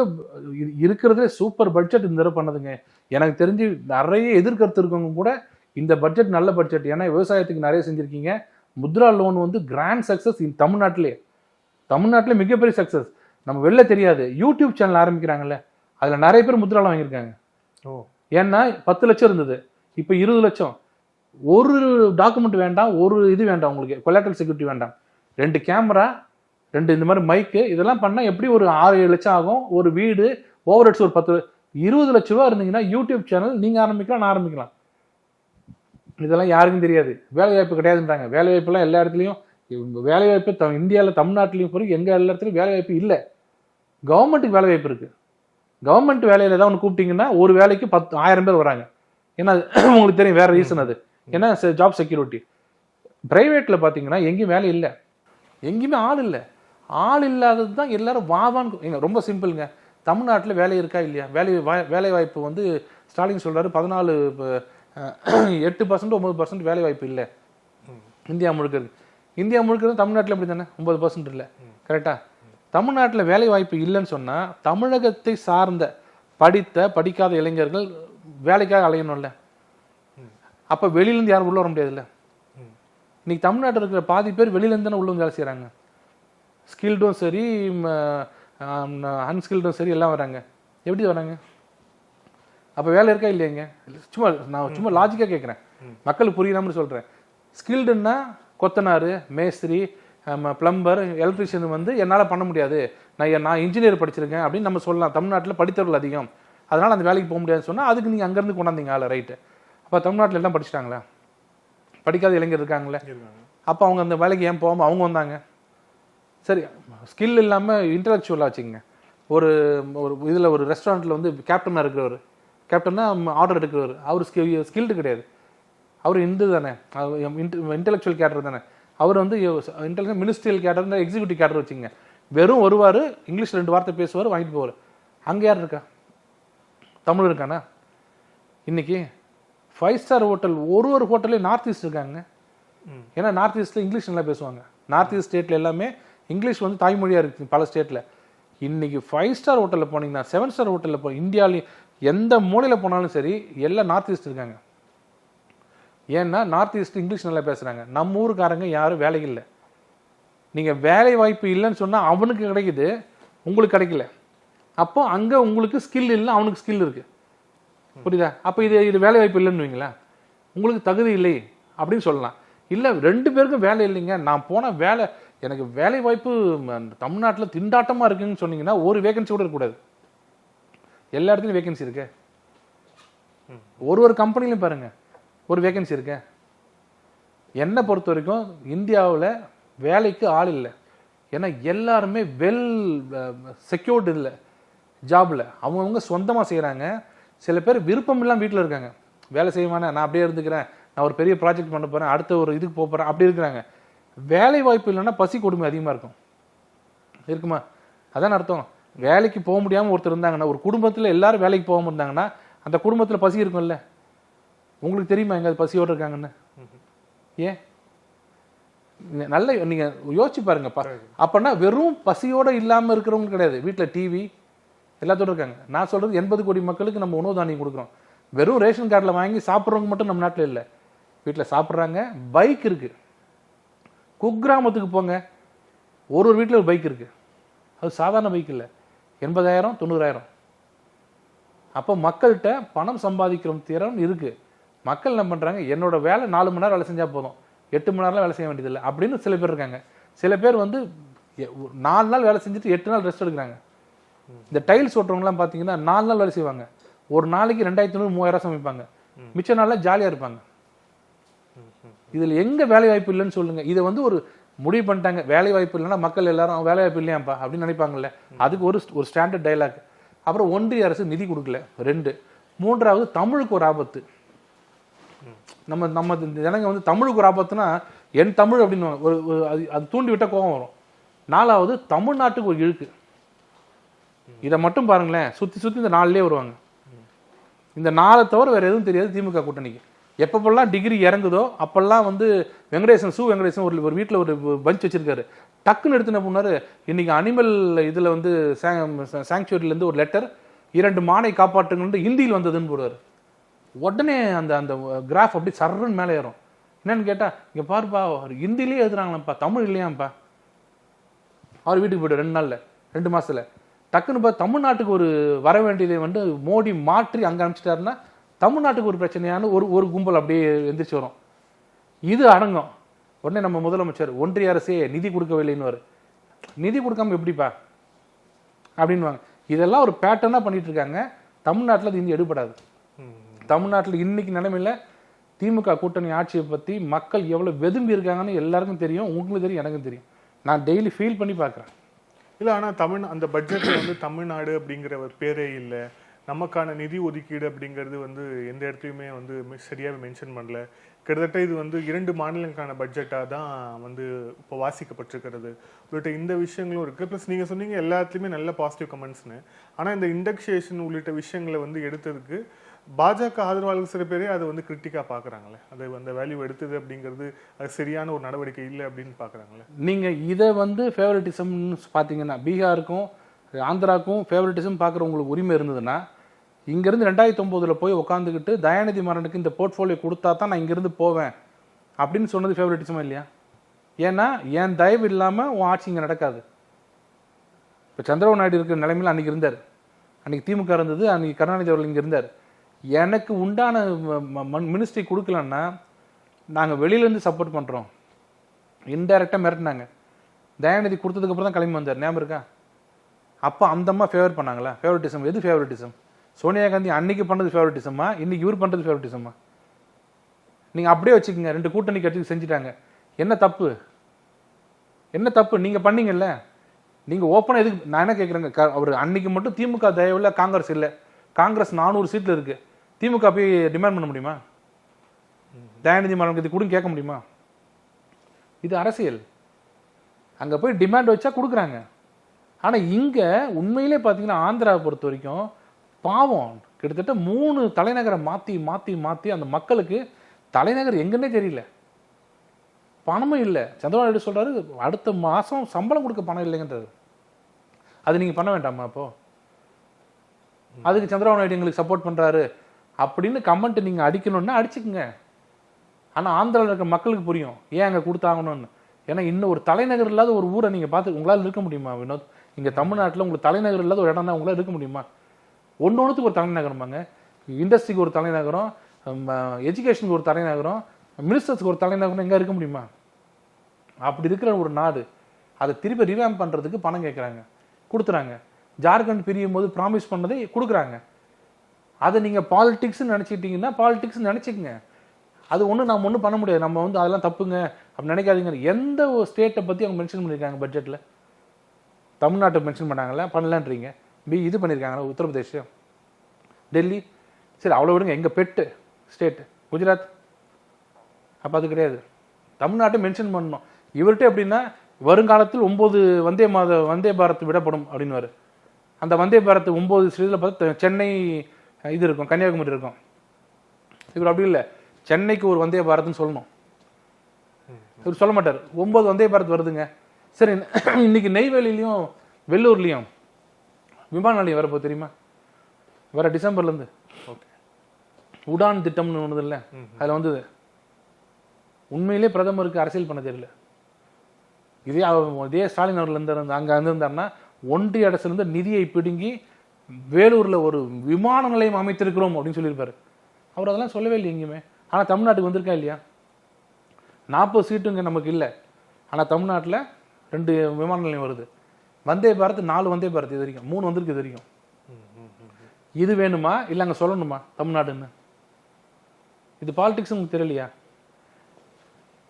இருக்கிறதே சூப்பர் பட்ஜெட் இந்த தடவை பண்ணதுங்க. எனக்கு தெரிஞ்சு நிறைய எதிர்கருத்து இருக்கவங்க கூட இந்த பட்ஜெட் நல்ல பட்ஜெட், ஏன்னா விவசாயத்துக்கு நிறைய செஞ்சுருக்கீங்க. முத்ரா லோன் வந்து கிராண்ட் சக்ஸஸ் தமிழ்நாட்டிலே மிகப்பெரிய சக்ஸஸ். நம்ம வெளில தெரியாது. யூடியூப் சேனல் ஆரம்பிக்கிறாங்கல்ல, அதில் நிறைய பேர் முத்ரா லோன் வாங்கியிருக்காங்க. ஏன்னா 10 லட்சம் இருந்தது, இப்போ 20 லட்சம். ஒரு டாக்குமெண்ட் வேண்டாம், ஒரு இது வேண்டாம், உங்களுக்கு கொலாட்ரல் செக்யூரிட்டி வேண்டாம். 2 கேமரா, 2 இந்த மாதிரி மைக்கு, இதெல்லாம் பண்ணால் எப்படி ஒரு 6-7 லட்சம் ஆகும். ஒரு வீடு ஓவர் ஹெட்ஸ் ஒரு 10-20 லட்ச ரூபா இருந்தீங்கன்னா யூடியூப் சேனல் நீங்கள் ஆரம்பிக்கலாம், நான் ஆரம்பிக்கலாம். இதெல்லாம் யாருக்கும் தெரியாது. வேலைவாய்ப்பு கிடையாதுன்றாங்க. வேலைவாய்ப்புலாம் எல்லா இடத்துலையும், வேலைவாய்ப்பு இந்தியாவில் தமிழ்நாட்டிலையும் போய் எங்கள் எல்லா இடத்துலையும் வேலைவாய்ப்பு இல்லை. கவர்மெண்ட்டுக்கு வேலைவாய்ப்பு இருக்குது. கவர்மெண்ட் வேலையில் ஏதாவது ஒன்று கூப்பிட்டிங்கன்னா ஒரு வேலைக்கு 10,000 பேர் வராங்க. ஏன்னா உங்களுக்கு தெரியும் வேறு ரீசன் அது. ஏன்னா ஜாப் செக்யூரிட்டி. ப்ரைவேட்டில் பார்த்தீங்கன்னா எங்கேயும் வேலை இல்லை, எங்கேயுமே ஆள் இல்லை. ஆள் இல்லாதது தான் எல்லாரும் வாவான்னு. ரொம்ப சிம்பிளுங்க. தமிழ்நாட்டில் வேலை இருக்கா இல்லையா, வேலை வாய்ப்பு வந்து ஸ்டாலின் சொல்கிறாரு 8% 9% வேலை வாய்ப்பு இல்லை இந்தியா முழுக்க இருக்கு. இந்தியா முழுக்க தமிழ்நாட்டில் எப்படி தானே 9% இல்லை, கரெக்டாக? தமிழ்நாட்டில் வேலை வாய்ப்பு இல்லைன்னு சொன்னால் தமிழகத்தை சார்ந்த படிக்காத இளைஞர்கள் வேலைக்காக அலையணும்ல. அப்போ வெளியிலேருந்து யாரும் உள்ள வர முடியாதுல்ல. இன்னைக்கு தமிழ்நாட்டில் இருக்கிற பாதி பேர் வெளியிலேருந்து தானே உள்ள வந்து வேலை செய்கிறாங்க. ஸ்கில்டும் சரி அன்ஸ்கில்டும் சரி எல்லாம் வராங்க. எப்படி வராங்க? அப்போ வேலை இருக்கா இல்லையாங்க? நான் சும்மா லாஜிக்காக கேட்குறேன், மக்களுக்கு புரியாமல் சொல்கிறேன். ஸ்கில்டுன்னா கொத்தனார், மேஸ்திரி, பிளம்பர், எலக்ட்ரிஷியன் வந்து என்னால் பண்ண முடியாது, நான் இன்ஜினியர் படிச்சிருக்கேன் அப்படின்னு நம்ம சொல்லலாம். தமிழ்நாட்டில் படித்தவர்கள் அதிகம், அதனால் அந்த வேலைக்கு போக முடியாதுன்னு சொன்னால் அதுக்கு நீங்கள் அங்கேருந்து கொண்டாந்தீங்க ஆளை, ரைட்டு. அப்போ தமிழ்நாட்டில் எல்லாம் படிச்சிட்டாங்களா? படிக்காத இளைஞர் இருக்காங்களே, அப்போ அவங்க அந்த வேலைக்கு ஏன் போகாமல் அவங்க வந்தாங்க? சரி, ஸ்கில் இல்லாமல் இன்டலெக்சுவலாக வச்சுக்கோங்க. ஒரு இதில் ஒரு ரெஸ்டாரண்ட்டில் வந்து கேப்டனாக இருக்கிறவர், கேப்டன்னா ஆர்டர் எடுக்கிறவர், அவர் ஸ்கில்டு கிடையாது. அவர் இந்து தானே, இன்டெலெக்சுவல் கேடர் தானே. அவர் வந்து மினிஸ்ட்ரியல் கேடர், எக்ஸிக்யூட்டிவ் கேடர் வச்சுங்க. வெறும் வருவார், இங்கிலீஷ் 2 வார்த்தை பேசுவார், வாங்கிட்டு போவார். அங்கே யார் இருக்கா? தமிழ் இருக்கானா? இன்னைக்கு 5 ஸ்டார் ஹோட்டல், ஒரு ஹோட்டலே நார்த் ஈஸ்ட் இருக்காங்க. ஏன்னா நார்த் ஈஸ்ட்டில் இங்கிலீஷ் நல்லா பேசுவாங்க. நார்த் ஈஸ்ட் ஸ்டேட்டில் எல்லாமே இங்கிலீஷ் வந்து தாய்மொழியாக இருக்குது பல ஸ்டேட்டில். இன்னைக்கு 5 ஸ்டார் ஹோட்டலில் போனீங்கன்னா, 7 ஸ்டார் ஹோட்டலில் இந்தியாவிலையும் எந்த மூலையில் போனாலும் சரி எல்லாம் நார்த் ஈஸ்ட் இருக்காங்க. ஏன்னா நார்த் ஈஸ்ட் இங்கிலீஷ் நல்லா பேசுகிறாங்க. நம்ம ஊருக்காரங்க யாரும் வேலை இல்லை. நீங்கள் வேலை வாய்ப்பு இல்லைன்னு சொன்னால் அவனுக்கு கிடைக்குது, உங்களுக்கு கிடைக்கல. அப்போ அங்கே உங்களுக்கு ஸ்கில் இல்லை, அவனுக்கு ஸ்கில் இருக்குது. புரியுதா? அப்போ இது வேலை வாய்ப்பு இல்லைன்னு வைங்களா, உங்களுக்கு தகுதி இல்லை அப்படின்னு சொல்லலாம். இல்லை 2 பேருக்கும் வேலை இல்லைங்க, நான் போன வேலை, எனக்கு வேலை வாய்ப்பு தமிழ்நாட்டில் திண்டாட்டமாக இருக்குன்னு சொன்னீங்கன்னா ஒரு வேகன்சி கூட இருக்கக்கூடாது. எல்லா இடத்துலையும் வேகன்சி இருக்கு. ஒரு கம்பெனிலையும் பாருங்க ஒரு வேகன்சி இருக்கு. என்னை பொறுத்த வரைக்கும் இந்தியாவில் வேலைக்கு ஆள் இல்லை. ஏன்னா எல்லாருமே வெல் செக்யூர்டு இல்லை ஜாபில், அவங்கவுங்க சொந்தமாக செய்கிறாங்க. சில பேர் விருப்பம் இல்லாமல் வீட்டில் இருக்காங்க. வேலை செய்வானே, நான் அப்படியே இருந்துக்கிறேன், நான் ஒரு பெரிய ப்ராஜெக்ட் பண்ண போகிறேன், அடுத்த ஒரு இதுக்கு போக போகிறேன், அப்படி இருக்கிறாங்க. வேலை வாய்ப்பு இல்லைன்னா பசி கொடுமை அதிகமாக இருக்கும். இருக்குமா? அதான் அர்த்தம். வேலைக்கு போக முடியாமல் ஒருத்தர் இருந்தாங்கன்னா, ஒரு குடும்பத்தில் எல்லாரும் வேலைக்கு போகாமல் இருந்தாங்கன்னா அந்த குடும்பத்தில் பசி இருக்கும்ல. உங்களுக்கு தெரியுமா எங்கே பசியோடு இருக்காங்கன்னு? ஏன்? நல்ல நீங்கள் யோசிச்சு பாருங்கப்பா. அப்போனா வெறும் பசியோடு இல்லாமல் இருக்கிறவங்க கிடையாது, வீட்டில் டிவி எல்லாத்தோடு இருக்காங்க. நான் சொல்கிறது 80 கோடி மக்களுக்கு நம்ம உணவு தானியம் கொடுக்குறோம். வெறும் ரேஷன் கார்டில் வாங்கி சாப்பிட்றவங்க மட்டும் நம்ம நாட்டில் இல்லை, வீட்டில் சாப்பிட்றாங்க. பைக் இருக்குது. குக்கிராமத்துக்கு போங்க, ஒரு வீட்டில் ஒரு பைக் இருக்குது. அது சாதாரண பைக் இல்லை, 80,000 90,000. அப்போ மக்கள்கிட்ட பணம் சம்பாதிக்கிற திறன் இருக்குது. மக்கள் என்ன பண்ணுறாங்க, என்னோட வேலை 4 மணி நேரம் வேலை செஞ்சால் போதும், 8 மணி நேரம்லாம் வேலை செய்ய வேண்டியதில்லை அப்படின்னு சில பேர் இருக்காங்க. சில பேர் வந்து 4 நாள் வேலை செஞ்சுட்டு 8 நாள் ரெஸ்ட் எடுக்கிறாங்க. இந்த டைல்ஸ் ஓட்டுறவங்கலாம் பார்த்தீங்கன்னா 4 நாள் வேலை செய்வாங்க, ஒரு நாளைக்கு 2500 3000 சமைப்பாங்க, மிச்ச நாளில் ஜாலியாக இருப்பாங்க. இதில் எங்கே வேலை வாய்ப்பு இல்லைன்னு சொல்லுங்கள். இதை வந்து ஒரு முடிவு பண்ணிட்டாங்க, வேலை வாய்ப்பு இல்லைன்னா மக்கள் எல்லாரும் வேலை வாய்ப்பு இல்லையாப்பா அப்படின்னு நினைப்பாங்கல்ல. அதுக்கு ஒரு ஸ்டாண்டர்ட் டைலாக். அப்புறம் ஒன்றிய அரசு நிதி கொடுக்கல 2. 3வது தமிழுக்கு ஒரு ஆபத்து. நம்ம ஜனங்க வந்து தமிழுக்கு ஒரு ஆபத்துனா என் தமிழ் அப்படின்னு அது தூண்டி விட்ட கோபம் வரும். 4வது தமிழ்நாட்டுக்கு ஒரு இழுக்கு. இதை மட்டும் பாருங்களேன், சுற்றி இந்த 4லே வருவாங்க. இந்த 4 தவிர வேற எதுவும் தெரியாது திமுக கூட்டணிக்கு. எப்பப்பெல்லாம் டிகிரி இறங்குதோ அப்பெல்லாம் வந்து வெங்கடேசன் ஒரு வீட்டில் ஒரு பஞ்ச் வச்சிருக்காரு. டக்குன்னு எடுத்து என்ன பண்ணாரு, இன்னைக்கு அனிமல் இதில் வந்து சாங்சுவரியிலேருந்து ஒரு லெட்டர் 2 மானை காப்பாற்றுங்கன்னு ஹிந்தியில் வந்ததுன்னு போடுவார். உடனே அந்த அந்த கிராஃப் அப்படி சர்றன்னு மேலே ஏறும். என்னன்னு கேட்டால், இங்கே பாருப்பா ஹிந்திலேயே எழுதுறாங்களாப்பா, தமிழ் இல்லையாப்பா. அவர் வீட்டுக்கு போய்ட்டு 2 நாளில் 2 மாதத்தில் டக்குன்னு தமிழ்நாட்டுக்கு ஒரு வர வேண்டியதை வந்து மோடி மாற்றி அங்கே அனுப்பிச்சிட்டாருன்னா தமிழ்நாட்டுக்கு ஒரு பிரச்சனையான ஒரு கும்பல் அப்படியே எந்திரிச்சு வரும். இது அடங்கும். உடனே நம்ம முதலமைச்சர் ஒன்றிய அரசே நிதி கொடுக்கவில்லைன்னு, நிதி கொடுக்காம எப்படிப்பா அப்படின்வாங்க. இதெல்லாம் ஒரு பேட்டர்னாக பண்ணிட்டு இருக்காங்க. தமிழ்நாட்டில் அது இனி எடுபடாது. தமிழ்நாட்டில் இன்னைக்கு நிலைமையில் திமுக கூட்டணி ஆட்சியை பற்றி மக்கள் எவ்வளோ வெதும்பி இருக்காங்கன்னு எல்லாருக்கும் தெரியும், உங்களுக்கு தெரியும், எனக்கும் தெரியும். நான் டெய்லி ஃபீல் பண்ணி பார்க்குறேன். இல்லை, ஆனால் அந்த பட்ஜெட்டில் வந்து தமிழ்நாடு அப்படிங்கிற ஒரு பேரே இல்லை. நமக்கான நிதி ஒதுக்கீடு அப்படிங்கிறது வந்து எந்த இடத்துலையுமே வந்து சரியாக மென்ஷன் பண்ணல. கிட்டத்தட்ட இது வந்து 2 மாநிலங்களுக்கான பட்ஜெட்டாக தான் வந்து இப்போ வாசிக்கப்பட்டிருக்கிறது உள்ளிட்ட இந்த விஷயங்களும் இருக்குது. ப்ளஸ் நீங்கள் சொன்னீங்க எல்லாத்துலேயுமே நல்ல பாசிட்டிவ் கமெண்ட்ஸ்னு. ஆனால் இந்த இண்டெக்ஷேஷன் உள்ளிட்ட விஷயங்களை வந்து எடுத்ததுக்கு பாஜக ஆதரவாளர்கள் சில பேரே அதை வந்து கிரிட்டிக்காக பார்க்குறாங்களே, அது அந்த வேல்யூ எடுத்தது அப்படிங்கிறது அது சரியான ஒரு நடவடிக்கை இல்லை அப்படின்னு பார்க்குறாங்களே. நீங்கள் இதை வந்து ஃபேவரட்டிசம்னு பார்த்தீங்கன்னா, பீகாருக்கும் ஆந்திராவுக்கும் ஃபேவரட்டிசம் பார்க்குற உங்களுக்கு உரிமை இருந்ததுன்னா, இங்கேருந்து 2009 போய் உட்காந்துக்கிட்டு தயாநிதி மாறனுக்கு இந்த போர்ட்ஃபோலியோ கொடுத்தா தான் நான் இங்கேருந்து போவேன் அப்படின்னு சொன்னது ஃபேவரட்டிசமா இல்லையா? ஏன்னா என் தயவு இல்லாமல் உன் ஆட்சி இங்கே நடக்காது. இப்போ சந்திரபாபு நாயுடு இருக்கிற நிலைமையில் அன்றைக்கி இருந்தார், அன்றைக்கி திமுக இருந்தது, அன்றைக்கி கருணாநிதி அவர்கள் இங்கே இருந்தார். எனக்கு உண்டான மினிஸ்ட்ரி கொடுக்கலன்னா நாங்கள் வெளியிலேருந்து சப்போர்ட் பண்ணுறோம் இன்டைரக்டாக மிரட்டினாங்க. தயாநிதி கொடுத்ததுக்கப்புறம் தான் கிளம்பி வந்தார், ஞாபகம் இருக்கா? அப்போ அந்தம்மா ஃபேவர் பண்ணாங்களா? ஃபேவரட்டிசம் எது ஃபேவரட்டிசம்? சோனியா காந்தி அன்னைக்கு பண்ணது ஃபேவரட்டிசமா, இன்னைக்கு இவர் பண்ணுறது ஃபேவரட்டிசமா? நீங்கள் அப்படியே வச்சுக்கோங்க. 2 கூட்டணி கட்சி செஞ்சுட்டாங்க. என்ன தப்பு? என்ன தப்பு நீங்கள் பண்ணீங்கல்ல? நீங்கள் ஓப்பனாக எதுக்கு? நான் என்ன கேட்குறேங்க, அவர் அன்னைக்கு மட்டும் திமுக தயவில் காங்கிரஸ் இல்லை, காங்கிரஸ் 400 சீட்டில் இருக்குது, திமுக போய் டிமாண்ட் பண்ண முடியுமா? தயாநிதி மாறனுக்கு இது கொடுங்க கேட்க முடியுமா? இது அரசியல். அங்கே போய் டிமாண்ட் வச்சா கொடுக்குறாங்க. ஆனால் இங்கே உண்மையிலே பார்த்தீங்கன்னா ஆந்திராவை பொறுத்த வரைக்கும் பாவம், கிட்டத்தட்ட 3 தலைநகரை மாற்றி மாற்றி மாற்றி அந்த மக்களுக்கு தலைநகர் எங்கன்னே தெரியல, பணமும் இல்லை. சந்திரபாபு நாயுடு சொல்கிறாரு அடுத்த மாதம் சம்பளம் கொடுக்க பணம் இல்லைங்கன்றாரு. அது நீங்கள் பண்ண வேண்டாமா? அப்போது அதுக்கு சந்திரபாபு நாயுடு எங்களுக்கு சப்போர்ட் பண்ணுறாரு அப்படின்னு கமெண்ட் நீங்கள் அடிக்கணும்னா அடிச்சுக்குங்க. ஆனால் ஆந்திராவில் இருக்க மக்களுக்கு புரியும் ஏன் அங்கே கொடுத்தாங்கன்னு. ஏன்னா இன்னும் ஒரு தலைநகர் இல்லாத ஒரு ஊரை நீங்கள் பார்த்து உங்களால் இருக்க முடியுமா வினோத்? இங்கே தமிழ்நாட்டில் உங்களுக்கு தலைநகர் இல்லாத ஒரு இடம் தான் உங்களால் இருக்க முடியுமா? ஒன்றுக்கு ஒரு தலைநகரமாங்க. இண்டஸ்ட்ரிக்கு ஒரு தலைநகரம், எஜுகேஷனுக்கு ஒரு தலைநகரம், மினிஸ்டர்ஸுக்கு ஒரு தலைநகரம் எங்கே இருக்க முடியுமா? அப்படி இருக்கிற ஒரு நாடு அதை திருப்பி ரிவாம்ப் பண்ணுறதுக்கு பணம் கேட்குறாங்க, கொடுத்துறாங்க. ஜார்க்கண்ட் பிரியும் போது ப்ராமிஸ் பண்ணதை கொடுக்குறாங்க. அதை நீங்கள் பாலிடிக்ஸ்ன்னு நினச்சிக்கிட்டீங்கன்னா பாலிடிக்ஸ்ன்னு நினச்சிக்கங்க. அது நாம் ஒன்றும் பண்ண முடியாது. நம்ம வந்து அதெல்லாம் தப்புங்க அப்படி நினைக்காதீங்க. எந்த ஒரு ஸ்டேட்டை பற்றி அவங்க மென்ஷன் பண்ணியிருக்காங்க பட்ஜெட்டில்? தமிழ்நாட்டை மென்ஷன் பண்ணாங்களா? பண்ணலான்றீங்க. இது பண்ணியிருக்காங்களா? உத்தரப்பிரதேஷ், டெல்லி, சரி அவ்வளோ விடுங்க. எங்கள் பெட்டு ஸ்டேட்டு குஜராத், அப்போ அது கிடையாது. தமிழ்நாட்டை மென்ஷன் பண்ணணும். இவர்கிட்ட எப்படின்னா வருங்காலத்தில் 9 வந்தே பாரத் விடப்படும் அப்படின்வாரு. அந்த வந்தே பாரத் 9 ஸ்டேட்டில் பார்த்து சென்னை இது இருக்கும், கன்னியாகுமரி இருக்கும். இவர் அப்படி இல்லை, சென்னைக்கு ஒரு வந்தே பாரத்னு சொல்லணும். இவர் சொல்ல மாட்டார். 9 வந்தே பாரத் வருதுங்க. சரி, இன்னைக்கு நெய்வேலியிலையும் வெள்ளூர்லேயும் விமான நிலையம் வரப்போ தெரியுமா? வர டிசம்பர்லேருந்து ஓகே உடான் திட்டம்னு ஒன்று இல்லை, அதில் வந்தது. உண்மையிலே பிரதமருக்கு அரசியல் பண்ண தெரியல. இதே ஸ்டாலின் அவர்கள் அங்கே இருந்திருந்தாருன்னா ஒன்றிய அரசுலேருந்து நிதியை பிடுங்கி வேலூரில் ஒரு விமான நிலையம் அமைத்திருக்கிறோம் அப்படின்னு சொல்லியிருப்பாரு. அவர் அதெல்லாம் சொல்லவே இல்லை எங்கேயுமே. ஆனால் தமிழ்நாட்டுக்கு வந்திருக்கா இல்லையா? 40 சீட்டுங்க நமக்கு இல்லை, ஆனால் தமிழ்நாட்டில் 2 விமான நிலையம் வருது. வந்தே பாரத் 4 வந்தே பாரத் இது வரைக்கும், 3 வந்திருக்கு இது வரைக்கும். இது வேணுமா இல்லை அங்கே சொல்லணுமா தமிழ்நாடுன்னு? இது பாலிடிக்ஸ் உங்களுக்கு தெரியலையா?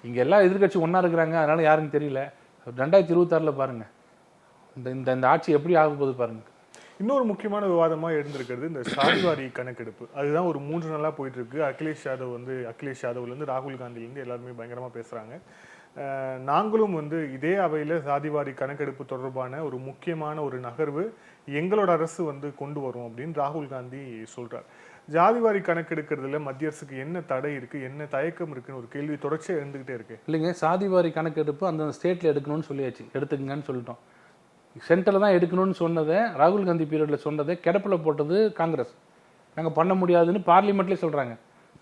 இங்கே எல்லாம் எதிர்கட்சி ஒன்றா இருக்கிறாங்க, அதனால யாருக்கும் தெரியல. 2026 பாருங்க இந்த ஆட்சி எப்படி ஆக போகுது பாருங்க. இன்னொரு முக்கியமான விவாதமாக இருந்திருக்கிறது இந்த சாதிவாரி கணக்கெடுப்பு. அதுதான் ஒரு 3 நாளாக போயிட்டு இருக்கு. அகிலேஷ் யாதவ்லேருந்து ராகுல் காந்திலேருந்து எல்லாருமே பயங்கரமாக பேசுகிறாங்க. நாங்களும் இதே அவையில் சாதிவாரி கணக்கெடுப்பு தொடர்பான ஒரு முக்கியமான ஒரு நகர்வு எங்களோட அரசு கொண்டு வரும் அப்படின்னு ராகுல் காந்தி சொல்றார். ஜாதிவாரி கணக்கெடுக்கிறதுல மத்திய அரசுக்கு என்ன தடை இருக்கு, என்ன தயக்கம் இருக்குன்னு ஒரு கேள்வி தொடர்ச்சியா இருந்துகிட்டே இருக்கு. இல்லைங்க, சாதிவாரி கணக்கெடுப்பு அந்தந்த ஸ்டேட்ல எடுக்கணும்னு சொல்லியாச்சு, எடுத்துக்கங்கன்னு சொல்லிட்டோம். சென்டரில் தான் எடுக்கணும்னு சொன்னதை, ராகுல் காந்தி பீரியடில் சொன்னதை கிடப்பில் போட்டது காங்கிரஸ். நாங்கள் பண்ண முடியாதுன்னு பார்லிமெண்ட்லேயே சொல்கிறாங்க.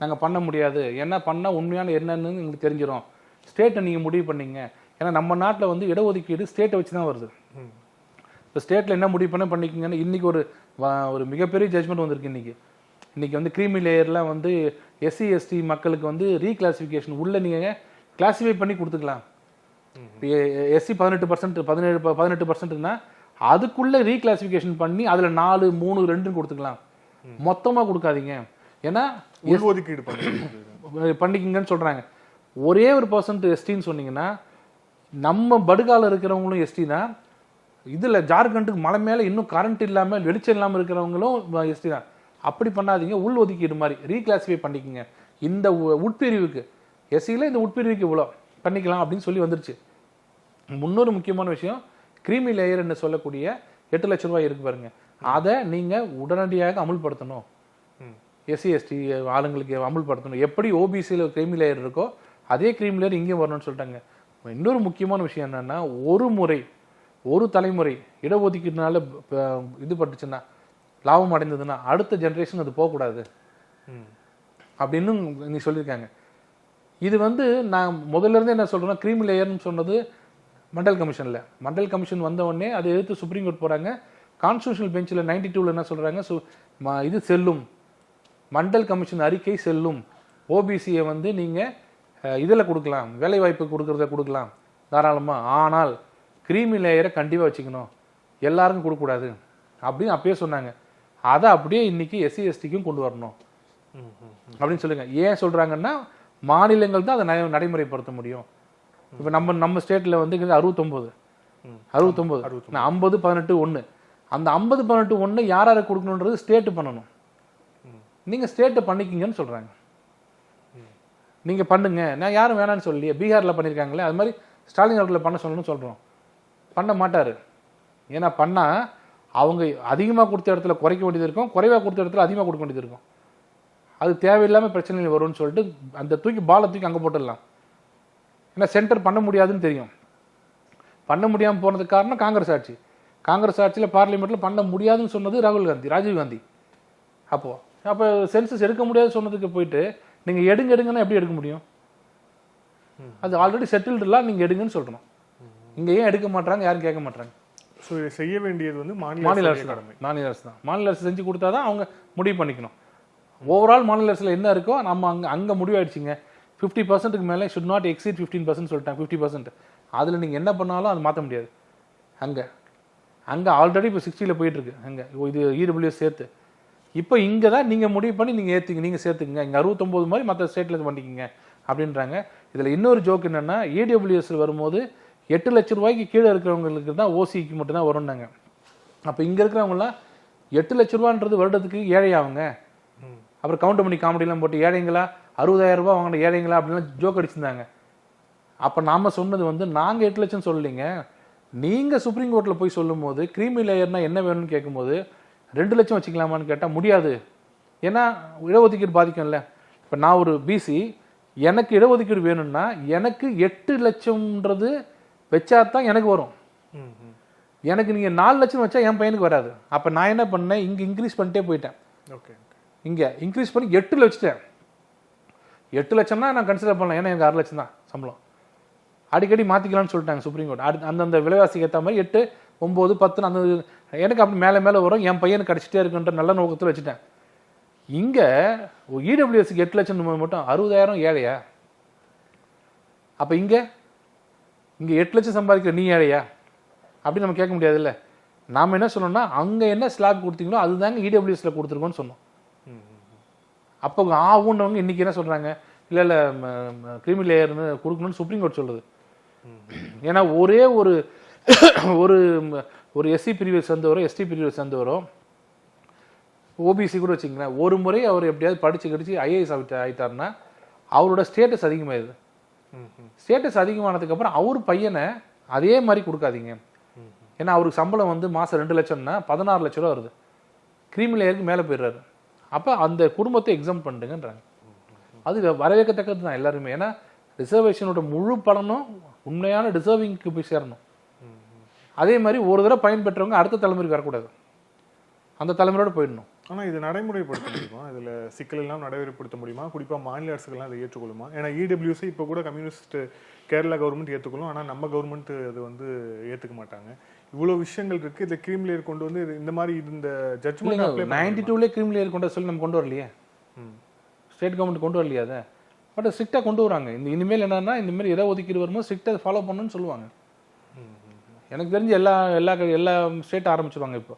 நாங்கள் பண்ண முடியாது, என்ன பண்ணால் உண்மையான என்னன்னு எங்களுக்கு தெரிஞ்சிடும், ஸ்டேட்டை நீங்கள் முடிவு பண்ணீங்க. ஏன்னா நம்ம நாட்டில் இடஒதுக்கீடு ஸ்டேட்டை வச்சு தான் வருது. இப்போ ஸ்டேட்டில் என்ன முடிவு பண்ணிக்கிங்கன்னு இன்றைக்கி ஒரு மிகப்பெரிய ஜட்ஜ்மெண்ட் வந்திருக்கு. இன்றைக்கி க்ரீமி லேயர்லாம் எஸ்சி எஸ்டி மக்களுக்கு ரீகிளாசிஃபிகேஷன் உள்ள நீங்கள் கிளாஸிஃபை பண்ணி கொடுத்துக்கலாம். எஸ்சி 18%, 18%னா அதுக்குள்ளே ரீகிளாசிஃபிகேஷன் பண்ணி அதில் 4, 3, 2 கொடுத்துக்கலாம். மொத்தமாக கொடுக்காதீங்க, ஏன்னா ஒதுக்கீடு பண்ணிக்கிங்கன்னு சொல்கிறாங்க. ஒரே ஒரு % எஸ்டின்னு சொன்னீங்கன்னா, நம்ம படுகால இருக்கிறவங்களும் எஸ்டினா, இதில் ஜார்க்கண்டுக்கு மலை மேலே இன்னும் கரண்ட் இல்லாமல் வெளிச்சம் இல்லாமல் இருக்கிறவங்களும் எஸ்டி தான். அப்படி பண்ணாதீங்க, உள் ஒதுக்கீடு மாதிரி ரீகிளாசிஃபை பண்ணிக்கோங்க. இந்த உட்பிரிவுக்கு எஸ்சியில் இந்த உட்பிரிவுக்கு இவ்வளோ பண்ணிக்கலாம் அப்படின்னு சொல்லி வந்துருச்சு. முன்னொரு முக்கியமான விஷயம், கிரீமி லேயர் என்று சொல்லக்கூடிய 8 லட்ச ரூபாய் இருக்கு பாருங்க, அதை நீங்கள் உடனடியாக அமுல்படுத்தணும். எஸ்சி எஸ்டி ஆளுங்களுக்கு அமுல்படுத்தணும். எப்படி ஓபிசியில் கிரீமி லேயர் இருக்கோ அதே கிரீமி லேயர் இங்கேயும் வரணும்னு சொல்லிட்டாங்க. இன்னொரு முக்கியமான விஷயம் என்னன்னா, ஒரு தலைமுறை இடஒதுக்கீடுனால இது பட்டுச்சுன்னா, லாபம் அடைந்ததுன்னா அடுத்த ஜென்ரேஷன் அது போகக்கூடாது அப்படின்னு நீ சொல்லியிருக்காங்க. இது நான் முதல்ல இருந்து என்ன சொல்றேன்னா, கிரீமி லேயர்னு சொன்னது மண்டல் கமிஷன் வந்த உடனே அதை எதிர்த்து சுப்ரீம் கோர்ட் போறாங்க. கான்ஸ்டிடியூஷனல் பெஞ்சில் 92 என்ன சொல்றாங்க, இது செல்லும், மண்டல் கமிஷன் அறிக்கை செல்லும், ஓபிசியை நீங்க இதில் கொடுக்கலாம், வேலை வாய்ப்பு கொடுக்கறத கொடுக்கலாம் தாராளமாக, ஆனால் கிரீமி லேயரை கண்டிப்பாக வச்சுக்கணும், எல்லாருக்கும் கொடுக்கக்கூடாது அப்படின்னு அப்பயே சொன்னாங்க. அதை அப்படியே இன்னைக்கு எஸ்சி எஸ்டிக்கும் கொண்டு வரணும் அப்படின்னு சொல்லுங்க. ஏன் சொல்றாங்கன்னா, மாநிலங்கள் தான் அதை நடைமுறைப்படுத்த முடியும். இப்போ நம்ம ஸ்டேட்ல 69 50 18 1, அந்த 50 18 1 யார் யாரை கொடுக்கணுன்றது ஸ்டேட்டு பண்ணணும். நீங்க ஸ்டேட்டை பண்ணிக்கிங்கன்னு சொல்றாங்க. நீங்க பண்ணுங்க, நான் யாரும் வேணான்னு சொல்லி பீகார்ல பண்ணியிருக்காங்களே, அது மாதிரி ஸ்டாலின் அவர்களை பண்ண சொல்லணும்னு சொல்றோம். பண்ண மாட்டாரு. ஏன்னா பண்ணா அவங்க அதிகமாக கொடுத்த இடத்துல குறைக்க வேண்டியது இருக்கும், குறைவாக கொடுத்த இடத்துல அதிகமாக கொடுக்க வேண்டியது இருக்கும். அது தேவையில்லாமல் பிரச்சனைகள் வரும்னு சொல்லிட்டு அந்த பாலை தூக்கி அங்கே போட்டுடலாம். ஏன்னா சென்டர் பண்ண முடியாதுன்னு தெரியும். பண்ண முடியாமல் போனதுக்கு காரணம் காங்கிரஸ் ஆட்சியில் பார்லிமெண்ட்டில் பண்ண முடியாதுன்னு சொன்னது ராஜீவ் காந்தி. அப்போ சென்சஸ் எடுக்க முடியாதுன்னு சொன்னதுக்கு போயிட்டு நீங்கள் எடுங்கன்னா எப்படி எடுக்க முடியும்? அது ஆல்ரெடி செட்டில்டுலாம் நீங்கள் எடுங்கன்னு சொல்கிறோம். இங்கே ஏன் எடுக்க மாட்டாங்க, யாரும் கேட்க மாட்டாங்க. ஸோ இதை செய்ய வேண்டியது மாநில அரசு தான். மாநில அரசு செஞ்சு கொடுத்தா தான் அவங்க முடிவு பண்ணிக்கணும். ஓவரால் மாநில அரசில் என்ன இருக்கோ நம்ம அங்கே முடிவாயிடுச்சுங்க. 50%க்கு மேலே ஷுட் நாட் எக்ஸீட் 15% சொல்லிட்டாங்க. 50% அதில் நீங்கள் என்ன பண்ணாலும் அது மாற்ற முடியாது. அங்கே ஆல்ரெடி இப்போ 60ல் போயிட்டுருக்கு. இது இடபிள்யூஎஸ் சேர்த்து இப்போ இங்கே தான் நீங்கள் முடிவு பண்ணி நீங்கள் சேர்த்துக்குங்க. இங்கே 69 மாதிரி மற்ற ஸ்டேட்டில் பண்ணிக்கிங்க அப்படின்றாங்க. இதில் இன்னொரு ஜோக் என்னென்னா, இடபிள்யூஎஸ்ல வரும்போது 8 லட்ச ரூபாய்க்கு கீழே இருக்கிறவங்களுக்கு தான் ஓசிக்கு மட்டும்தான் வரும்னாங்க. அப்போ இங்கே இருக்கிறவங்களாம் 8 லட்ச ரூபான்றது வருடத்துக்கு ஏழையாவங்க. அப்புறம் கவுண்டமணி காமெடிலாம் போட்டு ஏழைங்களா 60,000 ரூபாய் வாங்கின ஏழைங்களா அப்படின்லாம் ஜோக் அடிச்சிருந்தாங்க. அப்போ நாம் சொன்னது நாங்கள் 8 லட்சம் சொல்லலைங்க, நீங்கள் சுப்ரீம் கோர்ட்டில் போய் சொல்லும் போது கிரீமி லேயர்னா என்ன வேணும்னு கேட்கும்போது 2 லட்சம் வச்சுக்கலாமான்னு கேட்டால் முடியாது, ஏன்னா இடஒதுக்கீடு பாதிக்கும்ல. இப்போ நான் ஒரு பிசி, எனக்கு இடஒதுக்கீடு வேணும்னா எனக்கு 8 லட்சம்ன்றது வச்சா தான் எனக்கு வரும். எனக்கு நீங்கள் 4 லட்சம் வச்சா என் பையனுக்கு வராது. அப்போ நான் என்ன பண்ணேன், இங்கே இன்க்ரீஸ் பண்ணிட்டே போயிட்டேன். இங்கே இன்க்ரீஸ் பண்ணி 8 வச்சுட்டேன். 8 லட்சம்னா நான் கன்சிடர் பண்ணலாம், ஏன்னா எனக்கு 6 லட்சம் தான் சம்பளம். அடிக்கடி மாற்றிக்கலாம்னு சொல்லிட்டாங்க சுப்ரீம் கோர்ட். அந்தந்த விலைவாசிக்கு ஏற்ற மாதிரி 8 9, 10 அந்த எனக்கு அப்படி மேலே மேலே வரும், என் பையனுக்கு கிடச்சிட்டே இருக்குன்ற நல்ல நோக்கத்தில் வச்சுட்டேன். இங்கே இடபிள்யூஎஸ்க்கு 8 லட்சம் மட்டும் 60,000 ஏழையா? அப்போ இங்கே 8 லட்சம் சம்பாதிக்கிற நீ ஏழையா அப்படின்னு நம்ம கேட்க முடியாதுல்ல. நாம் என்ன சொன்னோம்னா அங்கே என்ன ஸ்லாப் கொடுத்தீங்களோ அதுதாங்க இடபிள்யூஎஸ்ல கொடுத்துருக்கோன்னு சொன்னோம். அப்போ ஊண்டவங்க இன்னைக்கு என்ன சொல்கிறாங்க, இல்லை கிரிமி லேயர்னு கொடுக்கணும்னு சுப்ரீம் கோர்ட் சொல்லுது. ஏன்னா ஒரே ஒரு ஒரு ஒரு எஸ்சி பிரிவை சேர்ந்தவரோ எஸ்டி பிரிவை சேர்ந்தவரோ ஓபிசி கூட வச்சுங்களேன், ஒரு முறை அவர் எப்படியாவது படித்து கடிச்சு ஐஏஎஸ் ஆகிட்டாருன்னா அவரோட ஸ்டேட்டஸ் அதிகமாகிடுது. ஸ்டேட்டஸ் அதிகமானதுக்கப்புறம் அவர் பையனை அதே மாதிரி கொடுக்காதீங்க. ஏன்னா அவருக்கு சம்பளம் வந்து மாதம் 2 லட்சம்னா 16 லட்ச ரூபா வருது, கிரீமி லேயருக்கு மேலே போயிடுறாரு. அப்போ அந்த குடும்பத்தை எக்ஸாம் பண்ணுங்கன்றாங்க. அது வரவேற்கத்தக்கது தான் எல்லாருமே. ஏன்னா ரிசர்வேஷனோட முழு பலனும் உண்மையான டிசர்விங்க்கு போய் சேரணும். அதே மாதிரி ஒரு தடவை பயன்பெற்றவங்க அடுத்த தலைமுறைக்கு வரக்கூடாது, அந்த தலைமுறையோட போயிடணும். ஆனால் இது நடைமுறைப்படுத்த முடியுமா? இதில் சிக்கல் எல்லாம் நடைமுறைப்படுத்த முடியுமா? குறிப்பாக மாநில அரசுகள்லாம் அதை ஏற்றுக்கொள்ளுமா? ஏன்னா இடபிள்யூசி இப்போ கூட கம்யூனிஸ்ட் கேரளா கவர்மெண்ட் ஏற்றுக்கொள்ளும், ஆனால் நம்ம கவர்மெண்ட் அது வந்து ஏற்றுக்க மாட்டாங்க. இவ்வளோ விஷயங்கள் இருக்குது. இந்த கிரீம் லேயர் கொண்டு வந்து இந்த மாதிரி இந்த ஜட்ஜ்மெண்ட் 92லேயே கிரீம் லேயர் கொண்டு சொல்லி நம்ம கொண்டு வரலையே, ஸ்டேட் கவர்மெண்ட் கொண்டு வரலையா? அதை பட் ஸ்ட்ரிக்டாக கொண்டு வராங்க. இனிமேல் என்னன்னா இந்தமாரி எதை ஒதுக்கீடு வருமோ ஸ்ட்ரிக்டாக ஃபாலோ பண்ணணும்னு சொல்லுவாங்க. எனக்கு தெரிஞ்சு எல்லா ஸ்டேட் ஆரம்பிச்சிருவாங்க. இப்போ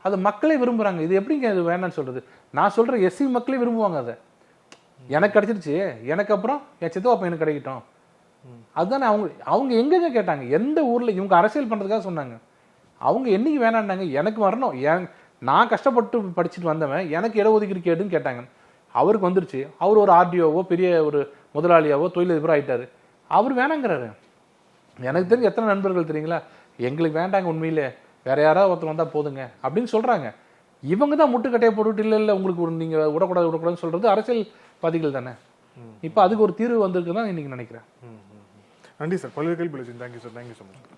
அது மக்களே விரும்புகிறாங்க. இது எப்படிங்க இது வேணான்னு சொல்கிறது? நான் சொல்கிறேன், எஸ்சி மக்களே விரும்புவாங்க. அதை எனக்கு கிடச்சிருச்சு, எனக்கு அப்புறம் என் சித்தப்பா பையனுக்கு கிடைக்கட்டும். அதுதானே அவங்க எங்கெங்க கேட்டாங்க? எந்த ஊரில் இவங்க அரசியல் பண்ணுறதுக்காக சொன்னாங்க? அவங்க என்னைக்கு வேணான்னாங்க? எனக்கு வரணும், நான் கஷ்டப்பட்டு படிச்சுட்டு வந்தவன் எனக்கு இடஒதுக்கீடு கேட்டுன்னு கேட்டாங்க. அவருக்கு வந்துருச்சு. அவர் ஒரு ஆர்டிஓவோ பெரிய ஒரு முதலாளியாவோ தொழிலதிபரோ ஆகிட்டார். அவர் வேணாங்கிறாரு. எனக்கு தெரிஞ்சு எத்தனை நண்பர்கள் தெரியுங்களா, எங்களுக்கு வேண்டாங்க, உண்மையிலே வேற யாராவது ஒருத்தர் வந்தால் போதுங்க அப்படின்னு சொல்கிறாங்க. இவங்க தான் முட்டுக்கட்டையை போட்டுவிட்டு இல்லை உங்களுக்கு நீங்கள் விடக்கூடாதுன்னு சொல்கிறது அரசியல்வாதிகள் தானே. இப்போ அதுக்கு ஒரு தீர்வு வந்திருக்கு தான் இன்னைக்கு நினைக்கிறேன். நன்றி சார். பல்வேறு கேள்வி. Thank you sir. Thank you so much.